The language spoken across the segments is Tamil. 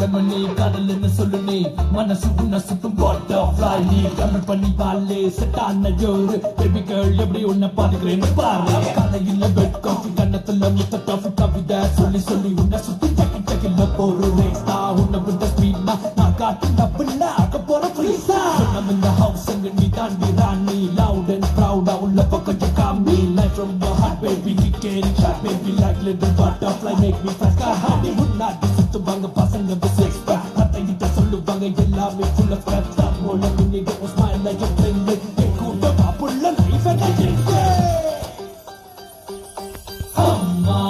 கண்மணி கடலுன்னு சொல்லு நீ மனசு உன்ன சுத்தும் பட்டர்ஃப்ளை நீ கண்ணு பண்ணி பாலே செட்டான ஜோரு பேபி கேர்ள் எப்படி உன்னை பாத்துக்கிறேன்னு பாரு காலையில பெட் காஃபி கண்ணத்துல முத்த டாஃபி கவிதை சொல்லி சொல்லி உன்னை சுத்தி டக்கி டக்கில போரு ரேஸ்தா உன்னை விட்ட ஸ்பீட்னா நான் காட்டு தப்புன்னா அக்க போற ஃப்ரீஸா நம்ம இந்த ஹவுஸ் அங்க நீ தாண்டி ராணி லவுட் அண்ட் ப்ரௌடா உள்ள பக்கம் காமி life from your heart baby நீ carry shot baby like little butterfly make me fast heart முன்னாடி சுத்துவாங்க பசங்க பிசிக்ஸ் அத்தைகிட்ட சொல்லுவாங்க எல்லாமே full of crap தான் போல நீங்க ஸ்மைல் லைக் a friend கூட்ட பாப்புள்ள லைஃப் அண்ட் அம்மா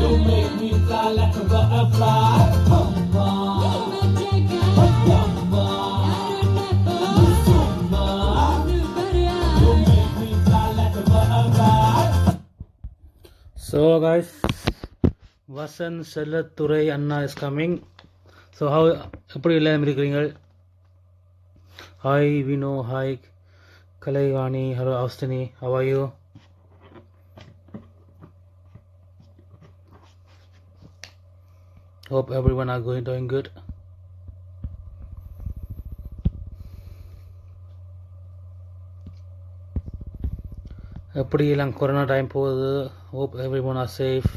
You make me fly like a butterfly. So guys, Vashanth Prasanth Anna is coming. So how எப்படி எல்லாம் இருக்கிறீங்க? Hi Vino, hi Kalaivani, hello Austini, how are you? Hope everyone are doing good. எப்படி எல்லாம் கொரோனா டைம் போகுது? Hope everyone are safe.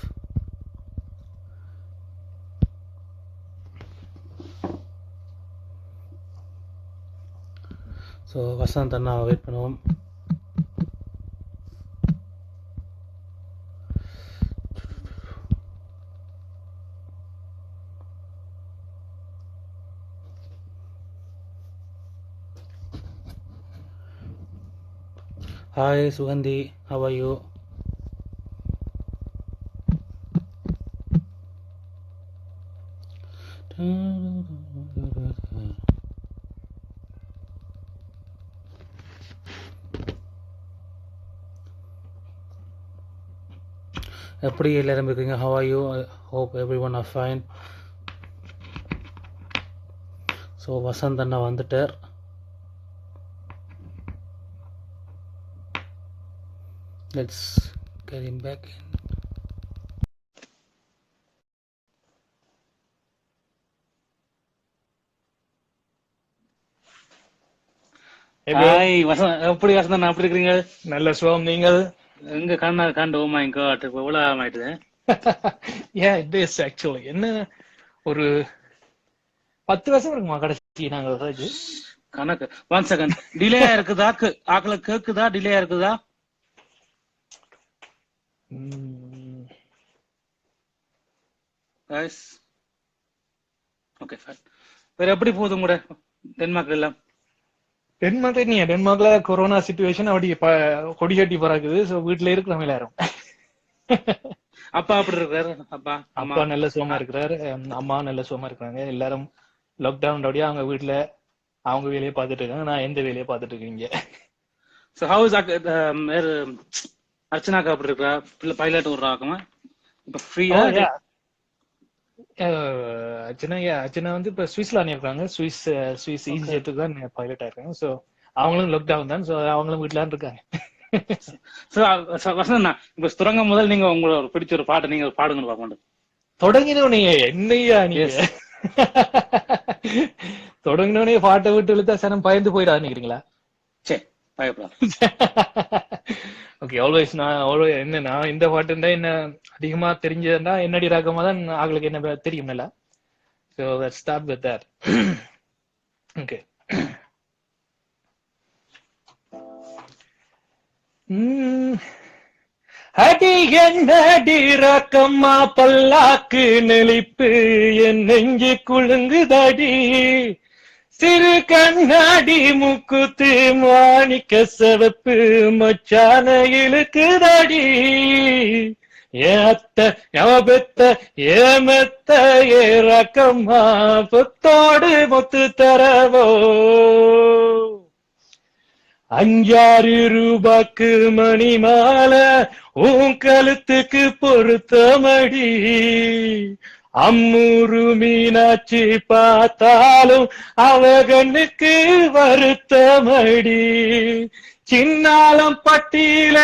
So Vasanth அண்ணா வெயிட் பண்ணுவோம். Hi Suganthi, how are you? எப்படி எல்லாரும் இருக்கீங்க? how are you? I hope everyone are fine. So Vasanth அண்ணா வந்துட்டார். Let's get him back in. Hi Vasanth, எப்படி வசந்த் எப்படி இருக்கீங்க? நல்ல சுகம். நீங்கள் எங்க காண்டு ஓ மை காட், இப்போ எவ்வளோ ஆயிடுது? ஏன் இட் இஸ் ஆக்சுவலி என்ன ஒரு 10 வருஷம் இருக்குமா கடைசி நாங்க கணக்கு. 1 செகண்ட், டிலே இருக்குதா? ஆக்களை கேக்குதா? டிலே இருக்குதா? Okay fine. வேற எப்படி போகுது உங்களோட டென்மார்க்ல எல்லாம்? டென்மார்க்ல கொரோனா சிச்சுவேஷன் அப்படி கொடி கட்டி பறக்குது. சோ வீட்டுல இருக்கிறவங்க எல்லாரும். அப்பா அப்படி இருக்காரு? அப்பா நல்ல சுகமா இருக்கிறாரு, அம்மா நல்ல சுகமா இருக்கிறாங்க. எல்லாரும் லாக்டவுன் அப்படியே அவங்க வீட்டுல அவங்க வேலையை பார்த்துட்டு இருக்காங்க. நான் எந்த வேலையை பார்த்துட்டு இருக்கீங்க. சோ ஹவ் இஸ் அர்ச்சனாக்கா அப்படி இருக்கா? பைலட் விடுறாக்கமா இப்ப ஃப்ரீயா? அர்ச்சனா வந்து இப்ப சுவிஸ்ல இருக்காங்க. சுவிஸ் ஈஜிப்டுக்கு தான் பைலட் ஆயிருக்காங்க. சோ அவங்களும் லாக்டவுன் தான். சோ அவங்களும் வீட்டுல இருக்காங்க. வசந்தா, இப்ப தொடங்க முதல் நீங்க உங்களோட பிடிச்ச ஒரு பாட்டு நீங்க பாடுங்க பாப்போம். தொடங்கினோனே என்னையா நீங்க தொடங்கினோடனே பாட்டை விட்டு இழுத்தா சனம் பயந்து போயிடாது நினைக்கிறீங்களா? சரி, பயப்படாது. ஓகே, ஆல்வேஸ் நான் இந்த பாட்டுண்டா என்ன அதிகமா தெரிஞ்சதுன்னா என்னடி ராகமா தான் ஆகளுக்கு என்ன தெரியும் நல்லா. So let's start with that. Okay. அடி என்னடி ரக்கம்மா பல்லாக்கு நெளிப்பு என் நெஞ்சு குழுங்குதடி சிறு கண்ணாடி முக்குத்து மாணிக்க சிவப்பு மச்சான இழுக்குதடி ஏத்த எவபெத்த ஏமெத்த ஏறக்கம்மா புத்தோடு முத்து தரவோ 5-6 ரூபாய்க்கு மணி மாலை உன் கழுத்துக்கு பொருத்தமடி அம்மூரு மீனாட்சி பார்த்தாலும் அவ கண்ணுக்கு வருத்தமடி சின்னாலம் பட்டியில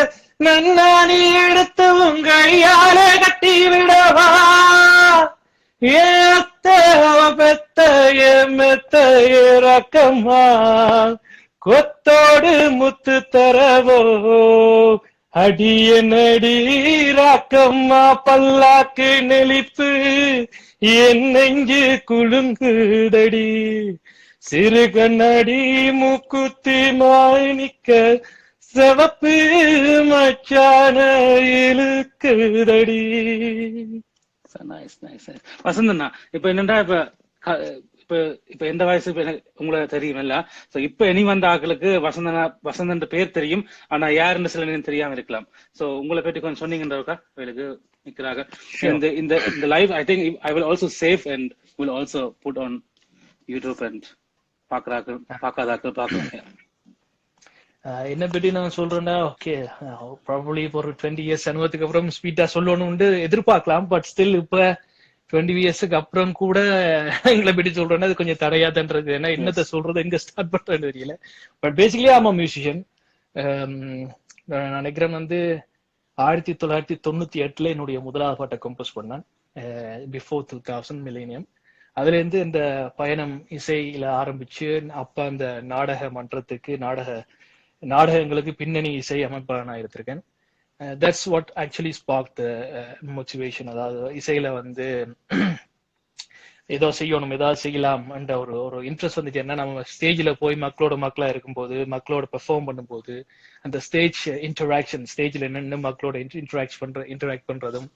நன்னாணி எடுத்து உங்க கையால கட்டி விடவா ஏத்த பெத்த எமெத்த ஏறக்கம்மா கொத்தோடு முத்து தரவோ அடிய நடி ராக்கம்மா பல்லாக்கு நெளிப்பு என் நெஞ்சு குழுங்குதடி சிறு கண்ணாடி மூக்குத்தி மாணிக்க சிவப்பு மச்சான இழுக்குதடி. வசந்தண்ணா இப்ப என்னண்டா இப்ப இப்ப எந்த வயசு உங்களுக்கு தெரியும் இல்ல. சோ இப்ப இனி வந்த ஆக்களுக்கு வசந்தன் பேர் தெரியும், ஆனா யாருன்னு சில நேரம் தெரியாம இருக்கலாம். சோ உங்களை பற்றி கொஞ்சம் சொன்னீங்கன்றக்கா அவளுக்கு நிக்கிறாங்க. இந்த live I think I will also save and will also put on YouTube and பாக்காதாக்கள் பாக்குறாங்க. என்ன பற்றி நான் சொல்றேன்னா, ஓகே ப்ராபபிளி ஒரு 20 இயர்ஸ் அனுபவத்துக்கு அப்புறம் ஸ்பீடா சொல்லணும்னு எதிர்பார்க்கலாம். பட் ஸ்டில் இப்ப 20 இயர்ஸுக்கு அப்புறம் கூட எங்களை பற்றி சொல்றேன்னா அது கொஞ்சம் தடையாதன்றது. ஏன்னா என்னத்தை சொல்றது, எங்க ஸ்டார்ட் பண்றேன்னு தெரியல. பட் பேசிக்கலி ஆமா மியூசிஷியன். நான் நினைக்கிறேன் 1998 என்னுடைய முதலாவது பாட்டை கம்போஸ் பண்ணேன், பிஃபோர் 2000 மில்லேனியம். அதுல இருந்து இந்த பயணம் இசையில ஆரம்பிச்சு அப்ப அந்த நாடக மன்றத்துக்கு நாடகங்களுக்கு பின்னணி இசை அமைப்பாளர் நான் இருந்திருக்கேன். That's what actually sparked the motivation. அதாவது இசையில ஏதோ செய்யணும், ஏதாவது செய்யலாம் என்ற ஒரு இன்ட்ரெஸ்ட் வந்துச்சு. என்ன நம்ம ஸ்டேஜ்ல போய் மக்களா இருக்கும்போது, மக்களோட பெர்ஃபார்ம் பண்ணும்போது, அந்த ஸ்டேஜ் இன்டராக்ஷன், ஸ்டேஜ்ல நின்று மக்களோட இன்டராக்ட் பண்றதும்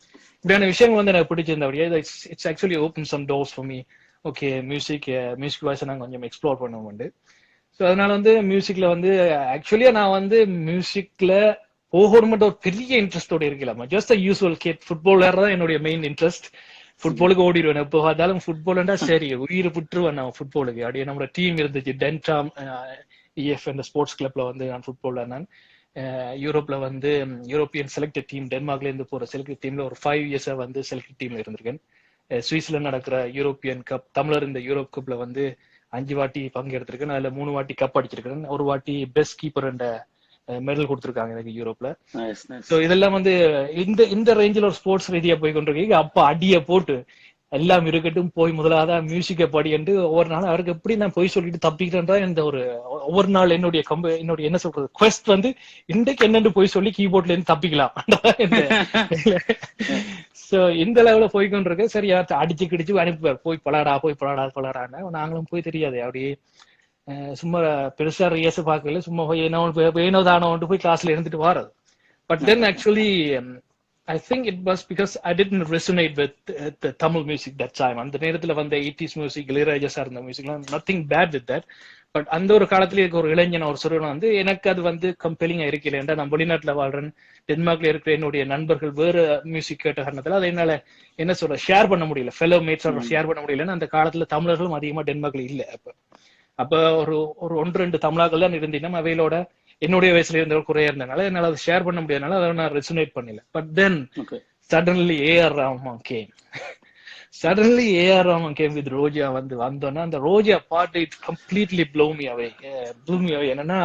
இப்படியான விஷயங்கள் எனக்கு பிடிச்சிருந்த. அப்படியே it's actually open some doors for me. Okay, music voice நாங்கள் கொஞ்சம் எக்ஸ்ப்ளோர் பண்ணுவோம். ஸோ அதனால மியூசிக்ல ஆக்சுவலியா நான் மியூசிக்ல போகணும்ன்ற ஒரு பெரிய இன்ட்ரெஸ்டோட இருக்கலாம். ஜஸ்ட் யூஸ்வல் கேட் ஃபுட்பால் தான் என்னுடைய மெயின் இன்ட்ரெஸ்ட். ஃபுட்பாலுக்கு ஓடிடுவேன். எப்போ பார்த்தாலும் ஃபுட்பால்னா சரி உயிர் விட்டுருவேன் நான் ஃபுட்பாலுக்கு. அப்படியே நம்மளோட டீம் இருந்துச்சு, டென்டாம் இஎஃப் என்ற ஸ்போர்ட்ஸ் கிளப்ல நான் ஃபுட்பால்ல நான் யூரோப்ல யூரோப்பியன் செலக்டட் டீம், டென்மார்க்ல இருந்து போற செலக்டட் டீம்ல ஒரு 5 இயர்ஸா செலக்டட் டீம்ல இருந்திருக்கேன். சுவிஸ்ல நடக்கிற யூரோப்பியன் கப், தமிழர் இந்த யூரோப் கப்ல 5 வாட்டி பங்கெடுத்திருக்கேன். அதுல 3 வாட்டி கப் அடிச்சிருக்கேன். ஒரு வாட்டி பெஸ்ட் கீப்பர் என்ற மெடல் கொடுத்திருக்காங்க எனக்கு யூரோப்ல. சோ இதெல்லாம் இந்த ரேஞ்சில் ஒரு ஸ்போர்ட்ஸ் ரீதியா போய் கொண்டிருக்கீங்க. அப்ப அடிய போட்டு எல்லாம் இருக்கட்டும், போய் முதலாவது மியூசிக்கை படி என்று ஒவ்வொரு நாள் அவருக்கு எப்படி நான் போய் சொல்லிட்டு தப்பிக்கிறேன்றா இந்த ஒவ்வொரு நாள் என்னுடைய என்ன சொல்றது குவெஸ்ட் இன்றைக்கு என்னன்னு போய் சொல்லி கீபோர்ட்ல இருந்து தப்பிக்கலாம். சோ இந்த லெவல போய்கொண்டிருக்க. சரி, அடிச்சு கிடிச்சு அனுப்புவார், போய் பலாடான்னு. நாங்களும் போய் தெரியாது, அப்படியே சும்மா பெருசா ரியஸ் பார்க்கல, சும்மா ஏனோ தானோ போய் கிளாஸ்ல இருந்துட்டு வாரது. But then actually I think it was because I didn't resonate with the Tamil music that time. அந்த நேரத்துல 80s music, இளையராஜா சார்ந்த மியூசிக்லாம் nothing bad with that. But அந்த ஒரு காலத்துல இருக்க ஒரு இளைஞன் ஒரு சொல்றவன் எனக்கு அது கம்பெலிங்கா இருக்கல. ஏன்டா நான் வெளிநாட்டுல வாழ்றேன், டென்மார்க்ல இருக்கிற என்னுடைய நண்பர்கள் வேற மியூசிக் கேட்ட காரணத்துல அதை என்னால என்ன சொல்ற ஷேர் பண்ண முடியல, ஃபெலோ மேட்ஸோட ஷேர் பண்ண முடியலன்னு. அந்த காலத்துல தமிழர்களும் அதிகமா டென்மார்க்ல இல்ல. அப்ப ஒரு 1-2 தமிழாக்கள் தான் இருந்தீங்கன்னா அவையிலோட என்னுடைய வயசுல இருந்தவங்க குறையா இருந்தனால என்னால அதை ஷேர் பண்ண முடியாதனால அதை நான் ரெசனேட் பண்ணல. But then suddenly AR Rahman came. Suddenly AR Rahman came with Roja வந்தோன்னா அந்த ரோஜா பாட்டு it completely blow me away. என்னன்னா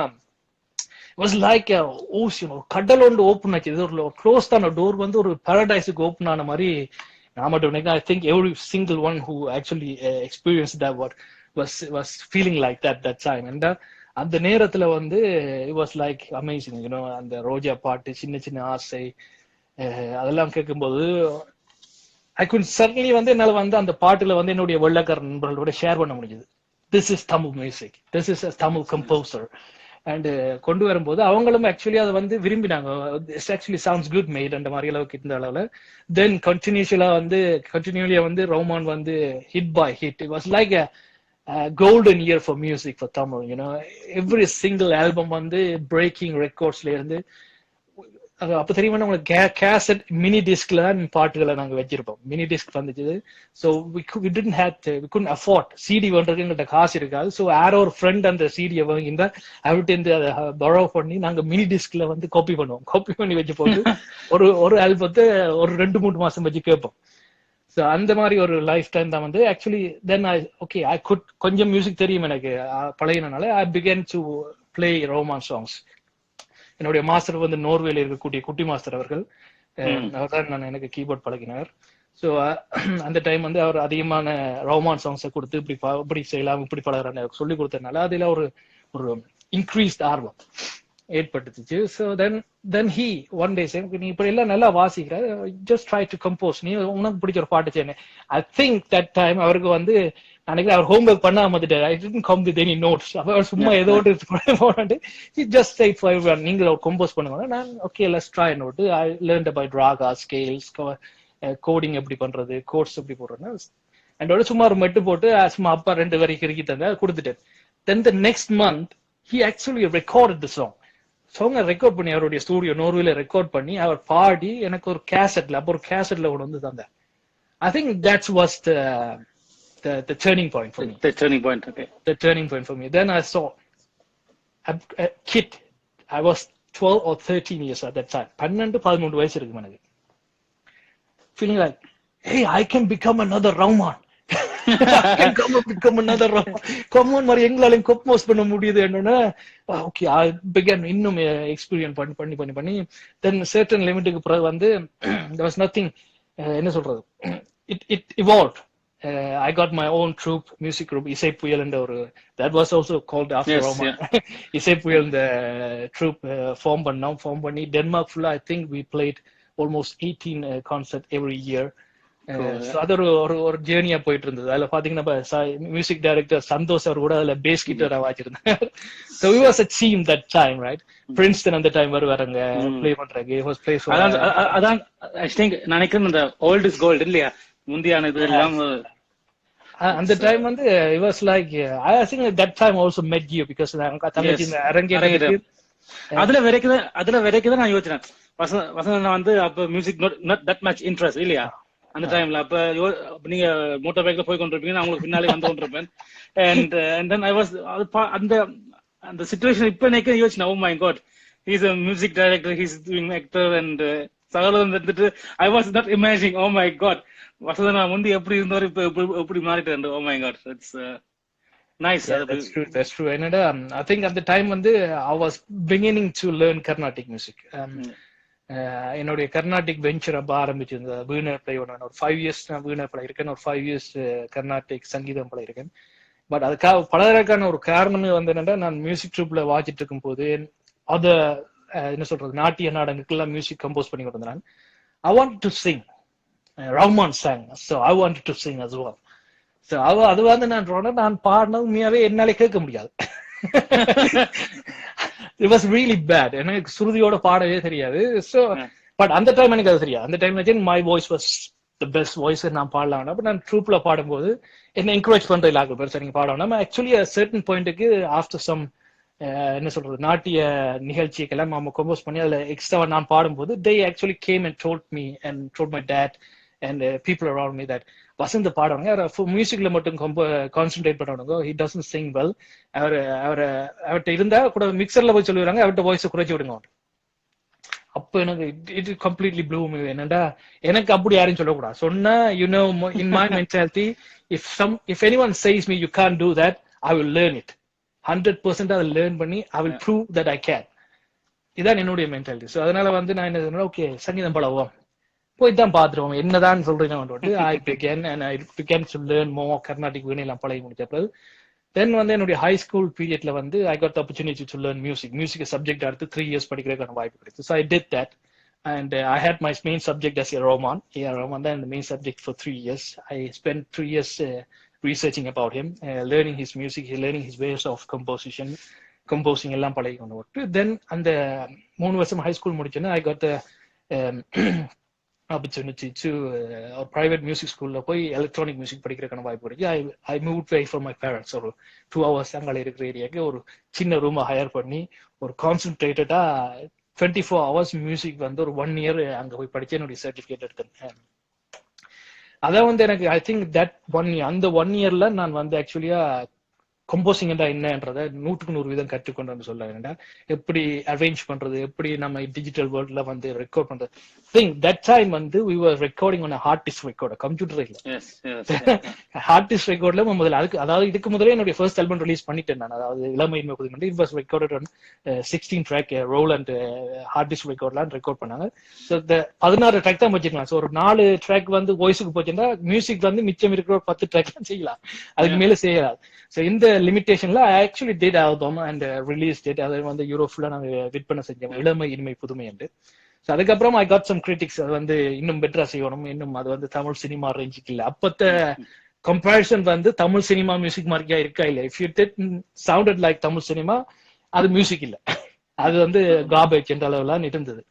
வாஸ் லைக் ஓஷன், ஒரு கடல் ஓப்பன் ஆச்சு. இது ஒரு க்ளோஸ் ஆன டோர் ஒரு பாரடைஸுக்கு ஓப்பன் ஆன மாதிரி நான் மட்டும் நினைக்கிறேன். I think every single one who actually experience that was feeling like that time. And அந்த நேரத்துல it was like amazing, you know. அந்த ரோஜா பாட்டு, சின்ன சின்ன ஆசை, அதெல்லாம் கேட்கும்போது I could certainly என்னால அந்த பாட்டுல என்னுடைய வெள்ளக்கார நண்பர்களோட ஷேர் பண்ண முடிஞ்சது. This is Tamil music, this is a Tamil composer. And கொண்டு வரும்போது அவங்களும் ஆக்சுவலி அதை வந்து விரும்பினாங்க. It's actually sounds good made அந்த மாதிரி அளவுக்கு இருந்த அளவுல தென் கண்டினியூலியா வந்து ரோமான் வந்து hit bye hit. It was like golden year for music for Tamil, you know. Every single album வந்து breaking recordsல இருந்து அப்ப தெரியுமா உங்களுக்கு கேசட் மினி டிஸ்க்ல தான் பாட்டுகளை நாங்க வச்சிருப்போம். மினி டிஸ்க் வந்துச்சு. So we couldn't afford CD பண்றதுக்கு எங்கள்கிட்ட காசு இருக்காது. ஸோ யாரோ ஒரு ஃப்ரெண்ட் அந்த சிடியை வாங்கியிருந்தா அவர்கிட்ட இருந்து அதை பரோ பண்ணி நாங்க மினி டிஸ்க்ல வந்து காப்பி பண்ணுவோம். காப்பி பண்ணி வச்சு போட்டு ஒரு ஆல்பத்தை ஒரு 2-3 மாசம் வச்சு கேட்போம். ஸோ அந்த மாதிரி ஒரு லைஃப் டைம் தான் வந்து ஆக்சுவலி தென் ஐ குட் கொஞ்சம் மியூசிக் தெரியும் எனக்கு பழையனால I began to play Rahman songs. என்னுடைய மாஸ்டர் வந்து நோர்வேல இருக்கக்கூடிய குட்டி மாஸ்டர் அவர்கள். அவர் தான் எனக்கு கீபோர்ட் பழகினார். ஸோ அந்த டைம் வந்து அவர் அதிகமான ரோமான் சாங்ஸை கொடுத்து இப்படி செய்யலாம் இப்படி பழகிறான்னு சொல்லி கொடுத்ததுனால அதுல ஒரு இன்க்ரீஸ்ட் ஆர்வம் ஏற்பட்டுச்சு. So then he one day say நீ இப்படி எல்லாம் நல்லா வாசிக்கிற, ஜஸ்ட் ட்ரை டு கம்போஸ், நீ உனக்கு பிடிச்ச ஒரு பாட்டு செய்யணும். ஐ திங்க் தட் டைம் அவருக்கு வந்து நினைக்கிறேன் அவர் ஹோம்ஒர்க் பண்ணாம வந்துட்டாரு. I didn't come with any notes. அவர் சும்மா ஏதோ போனாட்டு ஜஸ்ட் ஸ்ட்ரைட் ஃபார்வர்ட் நீங்க கம்போஸ் பண்ணுவாங்க. நான் okay let's try note. I learned about raga, scales, கோடிங் எப்படி பண்றது, கோட்ஸ் எப்படி போடுறதுன்னா என்னோட சும்மா ஒரு மெட்டு போட்டு சும்மா அப்பா 2 வரி கிறுக்கி தந்தா கொடுத்துட்டேன். Then the next month he actually recorded the song. சாங்கை ரெக்கார்ட் பண்ணி அவருடைய ஸ்டூடியோ நோர்வேல ரெக்கார்ட் பண்ணி அவர் பாடி எனக்கு ஒரு கேசட்ல கொண்டு வந்து தந்தார். I think that's was the turning point for me. The turning point, okay. The turning point for me. Then I saw a kid. I was 12 or 13 years at that time. 12-13 வயசு இருக்கு எனக்கு. Feeling like, hey, I can become another Rahman. I can become another Rahman. Come on, மாதிரி எங்களாலையும் கம்போஸ் பண்ண முடியுது என்னன்னா ஓகே I began இன்னும் எக்ஸ்பீரியன்ஸ் பண்ணி then certain லிமிட்டுக்கு பிறகு வந்து there was nothing என்ன சொல்றது it evolved. I got my own troupe, music group, Isai Puyal and that was also called after Roma. Isai Puyal the troupe form பண்ணி Denmark full I think we played almost 18 concerts every year. So அது ஒரு ஜேர்னியா போயிட்டு இருந்தது. அதுல பாத்தீங்கன்னா மியூசிக் டைரக்டர் சந்தோஷ் அவர் கூட அதுல base கிட்டாரா வாச்சிருந்தார். So we was a team that time, right? Princeton அந்த டைம் வருவாங்க ப்ளே பண்றாங்க. It was place அதான் I think நினைக்கிறேன் அந்த old is gold இல்லையா முந்தியான இது எல்லாம் அந்த டைம் வந்து it was like I think that time also met you because தங்கச்சி இந்த அரங்கேற்ற அதுல வரைக்கும் நான் யோசிச்சேன் வசந்த் வந்து அப்ப music not that much interest இல்லையா அந்த டைம்ல. அப்ப நீங்க மோட்டார் பைக்ல போய் கொண்டிருப்பீங்க, நான் உங்களுக்கு பின்னாலே வந்து கொண்டிருப்பேன். and then I was அந்த சிச்சுவேஷன் இப்ப நினைக்க யோசிச்சேன், oh my god, he's a music director, he's doing actor and சகலம் வந்துட்டு I was not imagining, oh my god, வசந்தனா முந்தி எப்படி இருந்தாரு இப்ப எப்படி மாறிட்டாரு. oh my god, it's nice. That's true. என்னடா I think at the time வந்து I was beginning to learn Carnatic music. என்னுடைய கர்நாடிக் வெஞ்சர் அப்ப ஆரம்பிச்சிருந்த வீணர் பிளே ஒரு 5 years நான் வீணர் பழகிருக்கேன், ஒரு 5 years கர்நாடிக் சங்கீதம் பழகிருக்கேன். பட் அதுக்காக பழகிறதுக்கான ஒரு காரணமே வந்து என்னன்னா நான் மியூசிக் ட்ரூப்ல வாசிட்டு இருக்கும் போது அத என்ன சொல்றது நாட்டிய நாடகங்களுக்கெல்லாம் மியூசிக் கம்போஸ் பண்ணி கொண்டு வந்தேன். I wanted to sing. Rahman sang, so I wanted to sing as well. So அது வந்து நான் பாடினது உண்மையாவே என்னாலே கேட்க முடியாது. It was really bad. எனக்கு சுருதியோட பாடவே தெரியாது. So பட் அந்த டைம் எனக்கு அது தெரியாது. அந்த டைம்ல my voice was the best voice நான் பாடலாம். அப்ப நான் ட்ரூப்ல பாடும்போது என்ன என்கரேஜ் பண்ற இல்லாத பேர் சரிங்க பாடணும். ஆக்சுவலி certain பாயிண்ட்டுக்கு ஆஃப்டர் சம் என்ன சொல்றது நாட்டிய நிகழ்ச்சிக்கெல்லாம் நம்ம கம்போஸ் பண்ணி அதுல எக்ஸ்ட்ரா நான் பாடும்போது they actually came and told me and told my dad and people around me that Vasanth பாடுவாங்க மியூசிக்ல மட்டும் கான்சென்ட்ரேட் பண்ணுவாங்க, he doesn't sing well. அவர்கிட்ட இருந்தா கூட மிக்சர்ல போய் சொல்லுவாங்க அவர்கிட்ட வாய்ஸ் குறைச்சி விடுங்க. அப்ப எனக்கு இட் கம்ப்ளீட்லி ப்ளூ மீ. என்னடா எனக்கு அப்படி யாரும் சொல்லக்கூடாது சொன்னா in my mentality if anyone says me you can't do that, I will learn it 100%. அதை லேர்ன் பண்ணி I will prove that I can. இதான் என்னுடைய மென்டாலிட்டி. ஸோ அதனால வந்து நான் என்ன சொன்னேன், ஓகே சங்கீதம் பழகுவோம் போய்தான் பாத்துருவோம் என்னதான் சொல்றீங்க. I began and I began to learn more Carnatic வீணையெல்லாம் பழகி முடிச்சப்ப தென் வந்து என்னுடைய ஹை ஸ்கூல் பீரியட்ல வந்து I got the opportunity to learn music subject அடுத்து 3 years படிக்கிறதுக்கான வாய்ப்பு கிடைச்சு. So I did that and I had my main subject as a Roman தான் the main subject for 3 years. I spent 3 years researching about him, learning his music, learning his ways of composition composing எல்லாம் பழகி கொண்டு விட்டு தென் அந்த 3 வருஷம் ஹை ஸ்கூல் முடிச்சோன்னா ஐ காட் opportunity to ஒரு private music schoolல போய் எலக்ட்ரானிக் மியூசிக் படிக்கிறதுக்கான வாய்ப்பு கிடைச்சு. I move away from my parents. ஒரு 2 hours அங்கே இருக்கிற ஏரியாவுக்கு ஒரு சின்ன ரூமை ஹையர் பண்ணி ஒரு கான்சென்ட்ரேட்டடா 24 hours மியூசிக் வந்து ஒரு 1 year அங்க போய் படிச்சு என்னுடைய சர்டிபிகேட் எடுத்தேன். அதான் வந்து எனக்கு ஐ திங்க் தட் 1 year அந்த 1 yearல நான் வந்து ஆக்சுவலியா கம்போசிங் என்னன்றத 100% கற்றுக்கொண்டு சொல்ல வேண்டாம். எப்படி அரேஞ்ச் பண்றது, எப்படி நம்ம டிஜிட்டல் வேர்ல்ட்ல வந்து ரெக்கார்ட் பண்றது. திங்க் தட் டைம் வந்து we were recording on a hard disk recorder, computer இல்ல. ஹார்ட் டிஸ்க் ரெக்கார்ட்ல முதல்ல அதுக்கு அதாவது இதுக்கு முதலே என்னுடைய ஃபர்ஸ்ட் ஆல்பம் ரிலீஸ் பண்ணிட்டேன் நான். அதாவது இளமையின்மை புதுமை it was recorded on 16 track roll and hard disk ரெக்கார்ட்லாம் ரெக்கார்ட் பண்ணாங்க. ஸோ 16 ட்ராக் தான் வச்சுக்கலாம். ஸோ ஒரு 4 ட்ராக் வந்து வாய்ஸுக்கு போச்சுன்னா மியூசிக் வந்து மிச்சம் இருக்கிற 10 ட்ராக் தான் செய்யலாம், அதுக்கு மேல செய்யலாம். ஸோ இந்த லிமிடேஷன்ல I actually did album and release date அதை வந்து யூரோப் ஃபுல்லா நாங்க விற்பனை செஞ்சோம், இளமை இனிமை புதுமை என்று. ஸோ அதுக்கப்புறம் ஐ காட் சம் கிரிட்டிக்ஸ், அது வந்து இன்னும் பெட்டரா செய்யணும், இன்னும் அது வந்து தமிழ் சினிமா ரேஞ்சுக்கு இல்லை. அப்பத்த கம்பேரிசன் வந்து தமிழ் சினிமா மியூசிக் மாதிரியா இருக்கா இல்ல. If you did sounded like Tamil cinema அது மியூசிக் இல்ல, அது வந்து கார்பேஜ் என்ற அளவுலாம் இருந்தது.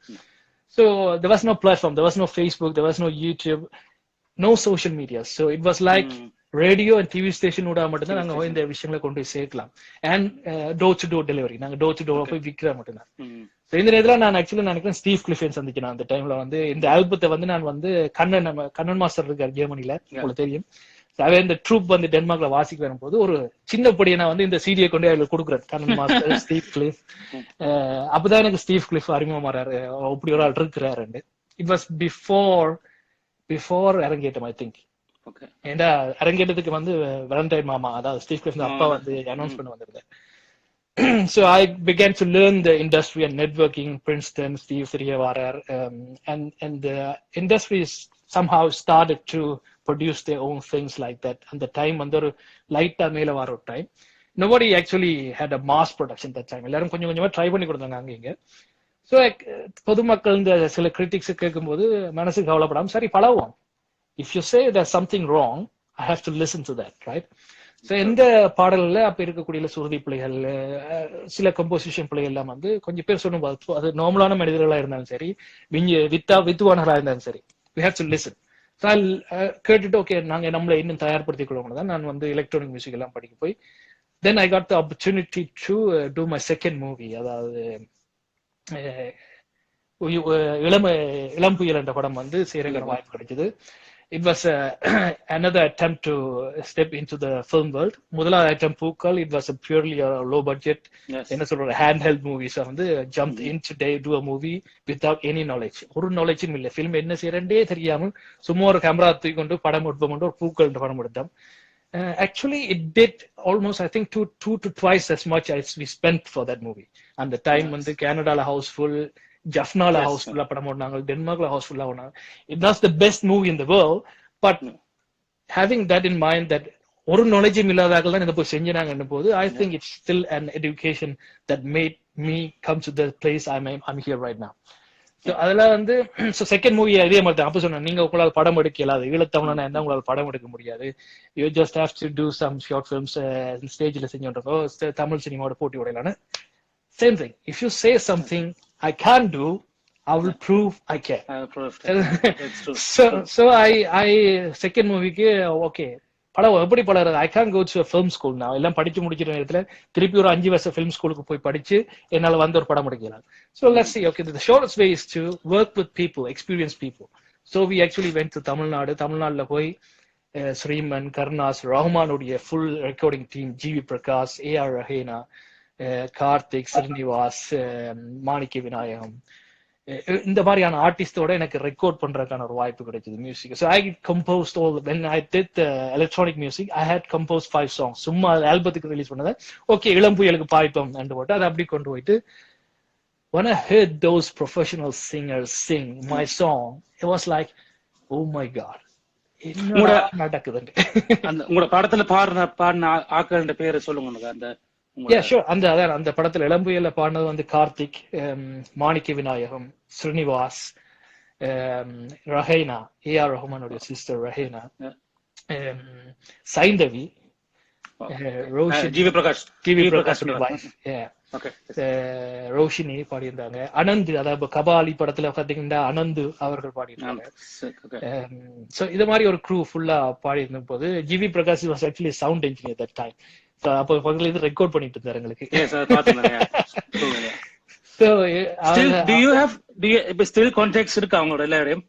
So there was no platform, there was no Facebook, there was no YouTube, no social media. So it was like radio and TV station ஊடா மட்டும்தான் நாங்க இந்த விஷயங்களை கொண்டு போய் சேர்க்கலாம். And door to door delivery, நாங்க டோர் டு டோர் போய் விற்கிற மட்டும்தான். இந்த நேரத்துல நான் ஆக்சுவலி நினைக்கிறேன் ஸ்டீவ் கிளிஃபன் சந்திச்சேன் அந்த டைம்ல. வந்து இந்த ஆல்பத்தை வந்து நான் வந்து கண்ணன் மாஸ்டர் இருக்காரு ஜெர்மனில, உங்களுக்கு தெரியும். இந்த ட்ரூப் வந்து டென்மார்க்ல வாசிக்க வரும்போது ஒரு சின்ன படியை நான் வந்து இந்த சீடியை கொண்டு அதுல கொடுக்குறேன், கண்ணன் மாஸ்டர் ஸ்டீவ் கிளிஃப். அப்பதான் எனக்கு ஸ்டீவ் கிளிஃப் அறிமுகமாறாரு, அப்படி ஒரு ஆள் இருக்கிறாரு. இட் வாஸ் பிஃபோர் அரங்கேற்றம் ஐ திங்க். ஏன்னா அரங்கேற்றத்துக்கு வந்து வேலண்டைன் மாமா, அதாவது ஸ்டீவ் கிளிஃப் அப்பா வந்து அனௌன்ஸ் பண்ண வந்திருந்தேன். So I began to learn the industry and networking. Princeton, Steve Sriyavarar, and the industry somehow started to produce their own things like that. And the time under light mela varo time, nobody actually had a mass production that time. எல்லாரும் கொஞ்சம் கொஞ்சமா ட்ரை பண்ணி கொடுத்தாங்க அங்க இங்க. ஸோ பொதுமக்கள் இந்த சில கிரிட்டிக்ஸ் கேட்கும்போது மனசுக்கு கவலைப்படாம சரி பழகுவோம். If you say there's something wrong, I have to listen to that, right? So எந்த பாடல்ல அப்ப இருக்கக்கூடிய சுருதி பிள்ளைகள், சில கம்போசிஷன் பிள்ளைகள் எல்லாம் வந்து கொஞ்சம் பேர் சொல்லும்போது அது நார்மலான மனிதர்களா இருந்தாலும் சரி, வித்துவானர்களா இருந்தாலும் சரி, we have to listen. So I'll கேட்டுட்டு ஓகே நாங்க நம்மளை இன்னும் தயார்படுத்திக் கொள்ளணும் தான் நான் வந்து எலக்ட்ரானிக் மியூசிக் எல்லாம் படிக்க போய் then I got the opportunity to do my second movie. அதாவது இளம் புயல் என்ற படம் வந்து செய்யற வாய்ப்பு கிடைச்சது. It was another attempt to step into the film world. முதலாவது ஐட்டம் பூக்கள், it was a purely low budget, என்ன சொல்ற handheld movies வந்து jumped in today do a movie without any knowledge. ஒரு knowledgeம் இல்ல, film என்ன செய்யறேன்டே தெரியாம சும்மா ஒரு கேமரா தூக்கி கொண்டு படம் எடுப்போம் கொண்டு ஒரு பூக்கள் என்ற படம் எடுத்தோம். Actually it did almost I think two to twice as much as we spent for that movie. And the time வந்து கனடால ஹவுஸ்ஃபுல், ஜஃப்னால ஹவுஸ்ஃபுல்லா படம் ஓடினாங்க, டென்மார்க்ல ஹவுஸ்ஃபுல்லா ஓடினாங்க. It was the best movie in the world. But having that in mind that ஒரு நாலேஜும் இல்லாதாக்கள் தான் இதை போய் செஞ்சாங்கன்னு போது I think it's still an education that made me come to the place I'm here right now. So அதுல வந்து செகண்ட் மூவி அதே மாதிரி தான். அப்ப சொன்னேன் நீங்க உங்களால் படம் எடுக்க இயலாது, ஈழத்தமிழனா இருந்தா உங்களால் படம் எடுக்க முடியாது, you just have to do some short films ஸ்டேஜ்ல செஞ்சோன்றப்போ தமிழ் சினிமாவோட போட்டி உடையலான்னு. Same thing. If you say something I can't do, I will prove I can. I will prove it's true. So I second movie ke okay. படம் எப்படி பழகிறது, I can't go to a film school now. எல்லாம் படிச்சு முடிக்கிற நேரத்துல திருப்பி ஒரு 5 வருஷம் film schoolக்கு போய் படிச்சு என்னால வந்து ஒரு படம் எடுக்கலாம். So let's see. Okay, the shortest way is to work with people, experienced people. So we actually went to தமிழ்நாடுல போய் ஸ்ரீமன், கருணாஸ், ரஹ்மானுடைய full recording team, GV Prakash, AR Rehana, Karthik, Srinivas, Manikka Vinayagam, இந்த மாதிரியான ஆர்டிஸ்டோட எனக்கு ரெக்கார்ட் பண்றதுக்கான ஒரு வாய்ப்பு கிடைச்சது music. So I composed all when I did electronic music I had composed 5 songs. சும்மா ஆல்பத்துக்கு ரிலீஸ் பண்ணதை ஓகே இளம் புயலுக்கு பாய்ப்போம் என்று போட்டு அதை அப்படி கொண்டு போயிட்டு when I heard those professional singers sing my song it was like oh my god என்ன நடக்குது. உங்களோட படத்துல பாடின ஆட்கள் பேரை சொல்லுங்க. அந்த அந்த படத்துல இளம்புயல்ல பாடினது வந்து கார்த்திக், மாணிக்க விநாயகம், ஸ்ரீனிவாஸ், ரஹேனா, AR ரஹ்மானுடைய sister Rehana, Saindhavi, Roshini, GV Prakash, TV GV Prakash Prakash wife, okay. Roshini பாடியிருந்தாங்க. அனந்த், அதாவது கபாலி படத்துல பாத்தீங்கன்னா அனந்த் அவர்கள் பாடியிருந்தாங்க. சோ இது மாதிரி ஒரு க்ரூ ஃபுல்லா பாடி இருந்த போது GV Prakash was actually sound engineer that time. அப்போ பக்கத்துல இது ரெக்கார்ட் பண்ணிட்டு இருந்தாரு எங்களுக்கு. So, do you have still contacts இருக்கா அவங்களோட எல்லாரையும்?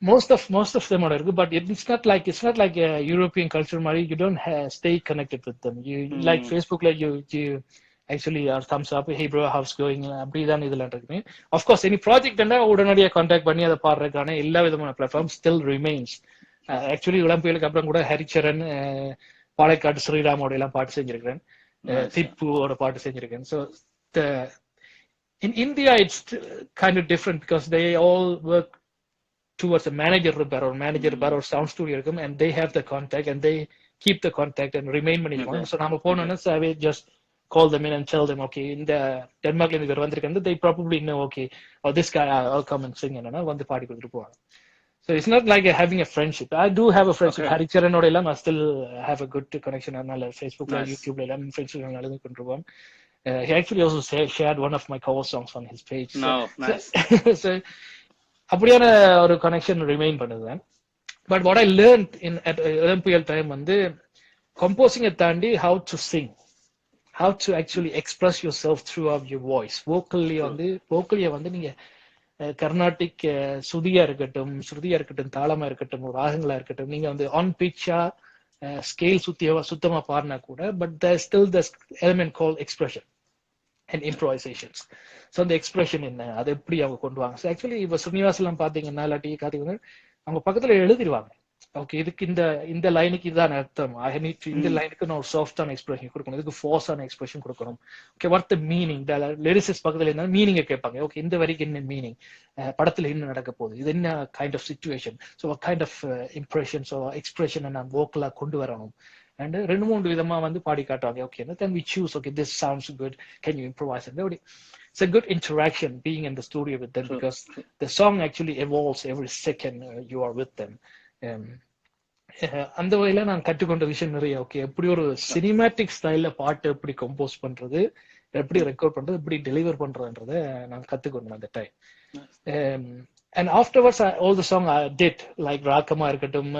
most of them are good, but it's not like a European culture மாதிரி. You don't stay connected with them. You like Facebook, like you actually are thumbs up, hey bro, how's going, அப்படிதான் இதெல்லாம் இருக்கு. Of course any project என்ன உடனடியாக கான்டாக்ட் பண்ணி அதை பாடுறதுக்கான எல்லா விதமான பிளாட்ஃபார்ம் still remains. ஆக்சுவலி இளம்புயலுக்கு அப்புறம் கூட ஹரிச்சரன், பாலைக்காட்டு ஸ்ரீராமோட எல்லாம் பாட்டு செஞ்சிருக்கிறேன், திப்புவோட பாட்டு செஞ்சிருக்கேன். So in India it's kind of different because they all work towards a manager or sound studio and they have the contact and they keep the contact and remain பண்ணிடுவாங்க. So நாம போனோம்னா I will just call them in and tell them, okay, in the Denmark இவர் வந்திருக்காங்க, they probably know, okay, or this guy, I'll come and sing and வந்து பாடி கொடுத்துட்டு போவாங்க. So it's not like having a friendship. I do have a friendship. ஹரிச்சரனோட எல்லாம் I still have a good connection. அதனால Facebookல, YouTubeல எல்லாம் friendship நல்லது கொண்டுருவோம். He actually also shared one of my cover songs on his page. No, nice. So அப்படியான ஒரு கனெக்ஷன் ரிமைன் பண்ணுது. But what I learned at Ilampuyal time வந்து கம்போசிங்கை தாண்டி how to sing, how to actually express yourself throughout your voice. vocally வந்து நீங்க கர்நாடிக் சுதியா இருக்கட்டும், தாளமா இருக்கட்டும், ராகங்களா இருக்கட்டும், நீங்க வந்து ஆன் பிச்சா ஸ்கேல் சுத்தமா பாடினா கூட, but there's still this element called expression and improvisations. So அந்த எக்ஸ்பிரஷன் என்ன, அதை எப்படி அவங்க கொண்டு வாங்க. ஸோ ஆக்சுவலி இப்போ ஸ்ரீனிவாசெல்லாம் பார்த்தீங்கன்னா இல்லாட்டி கார்த்திக் அவங்க பக்கத்துல எழுதிடுவாங்க, ஓகே இதுக்கு இந்த லைனுக்கு இதுதான் அர்த்தம், இந்த லைனுக்கு நான் ஒரு சாஃப்டான எக்ஸ்பிரஷன் கொடுக்கணும், இதுக்கு ஃபோர்ஸான எக்ஸ்பிரஷன் கொடுக்கணும், okay what the meaning. Lyricist பக்கத்துல இருந்தாலும் மீனிங்கை கேட்பாங்க, ஓகே இந்த வரைக்கும் என்ன மீனிங், படத்துல என்ன நடக்க போகுது, இது என்ன kind of situation, so kind of impression, so எக்ஸ்பிரஷனை நான் வோக்கலா கொண்டு வரணும். And 2-3 விதமா வந்து பாடி காட்டுவாங்க. Okay, and then we choose, okay, this sounds good, can you improvise? And it's a good interaction being in the studio with them, because the song actually evolves every second you are with them. அந்த வகையில நான் கற்றுக்கொண்ட விஷயம் நிறைய. ஓகே எப்படி ஒரு சினிமேட்டிக் ஸ்டைல்ல பாட்டு எப்படி கம்போஸ் பண்றது, எப்படி ரெக்கார்ட் பண்றது, எப்படி டெலிவர் பண்றதுன்றத நான் கத்துக்கொண்டேன் அந்த time. And afterwards, all the song I did, like ராக்கமா இருக்கட்டும்,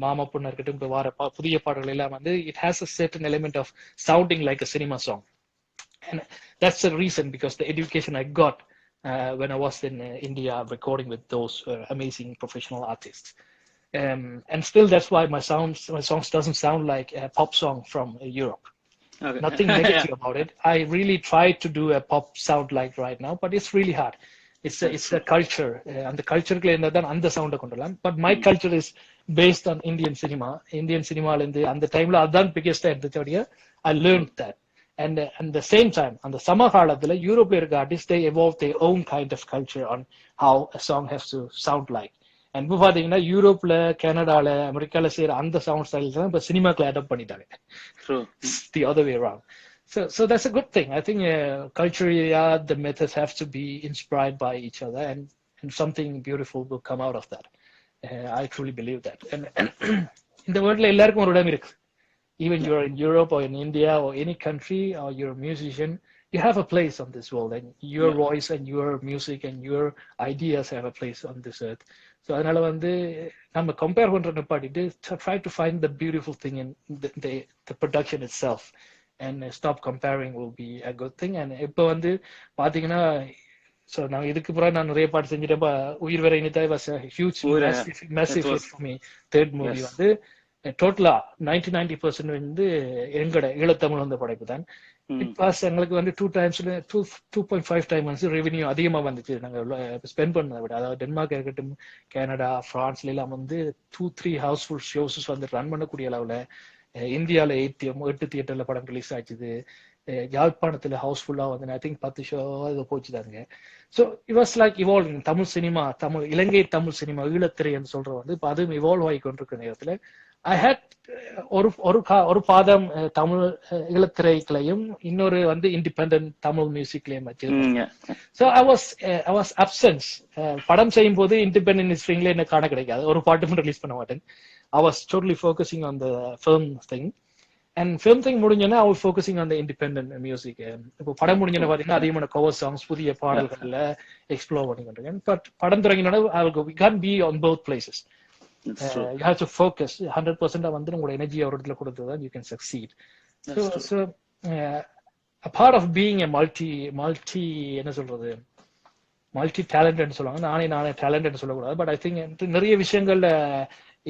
மாமா பொண்ணா இருக்கட்டும், இப்போ வர புதிய பாடல்கள் எல்லாம் வந்து it has a certain element of sounding like a cinema song. And that's the reason, because the education I got when I was in India recording with those amazing professional artists. And still that's why my songs doesn't sound like a pop song from Europe. Okay. Nothing negative about it. I really try to do a pop sound like right now, but it's really hard. It's a culture. And the culture and the sound kondalam. But my culture is based on Indian cinema. Indian cinema and the time la adan biggest at the I learned that. And at the same time, on the Samahala, Europe artists, they evolved their own kind of culture on how a song has to sound like. And before Europe, Canada, America, and the sound styles, but cinema adapt பண்ணிட்டாங்க. True. The other way around. So that's a good thing. I think culturally, the methods have to be inspired by each other, and something beautiful will come out of that. I truly believe that. And in the world, எல்லாருக்கும் ஒரு இடம் இருக்கு. Even you're in Europe or in India or any country, or you're a musician, you have a place on this world, and your voice and your music and your ideas have a place on this earth. So அதனால வந்து நம்ம கம்பேர் பண்றத பாட்டிட்டு try to find the beautiful thing in the production itself, and stop comparing will be a good thing. And இப்போ வந்து பாத்தீங்கன்னா, so நான் இதுக்கு பிறகு நான் நிறைய பாட்டு செஞ்சுட்டேன். உயிர் வரை இனிதாய் was a huge massive hit for me. Third movie வந்து டோட்டலா 90% வந்து எங்கட ஈழத்தமிழ் வந்த படைப்பு தான். இட் வாஸ் எங்களுக்கு வந்து 2.5 times ரெவென்யூ அதிகமா வந்துச்சு நாங்க ஸ்பெண்ட் பண்ணதை விட. அதாவது டென்மார்க் இருக்கட்டும், கனடா, பிரான்ஸ்ல எல்லாம் வந்து 2-3 ஹவுஸ்ஃபுல் ஷோஸ் வந்து ரன் பண்ணக்கூடிய அளவுல. இந்தியாவில 8 தியேட்டர்ல படம் ரிலீஸ் ஆச்சுது. யாழ்ப்பாணத்துல ஹவுஸ்ஃபுல்லா வந்து ஐ திங்க் 10 ஷோ இது போச்சுதாங்க. So it was like evolving. Tamil cinema, Ilangai Tamil cinema, ஈழத்திரைன்னு சொல்ற வந்து இப்போ அதுவும் இவால்வ் ஆகி கொண்டிருக்க நேரத்துல I had ஒரு பாதம் தமிழ் ஈழத்திரைகளையும் இன்னொரு வந்து இண்டிபெண்டன்ட் தமிழ் மியூசிக்லயும் வச்சிருக்கேன். So I was absence. படம் செய்யும் போது இண்டிபெண்டன்ட் ஸ்ட்ரிங்ல என்ன காண கிடைக்காது, ஒரு பாட்டு மட்டும் ரிலீஸ் பண்ண மாட்டேன். I was totally focusing on the film thing. And film thing முடிஞ்சோன்னா அவர் focusing on the independent music. இப்போ படம் முடிஞ்சோன்னா பாத்தீங்கன்னா அதிகமான கவர் சாங்ஸ் புதிய பாடல்கள்ல எக்ஸ்ப்ளோர் பண்ணிக்கிட்டு. பட் படம் தொடங்கினோட அவருக்கு we can't be on both places. You have to focus 100% வந்து உங்களோட எனர்ஜி ஒரு இடத்துல கொடுத்ததான் you can succeed. So a part of being a multi என்ன சொல்றது மல்டி டேலண்டட் சொல்லுவாங்க. நானே டேலண்டட் சொல்லக்கூடாது. பட் ஐ திங்க் நிறைய விஷயங்கள்ல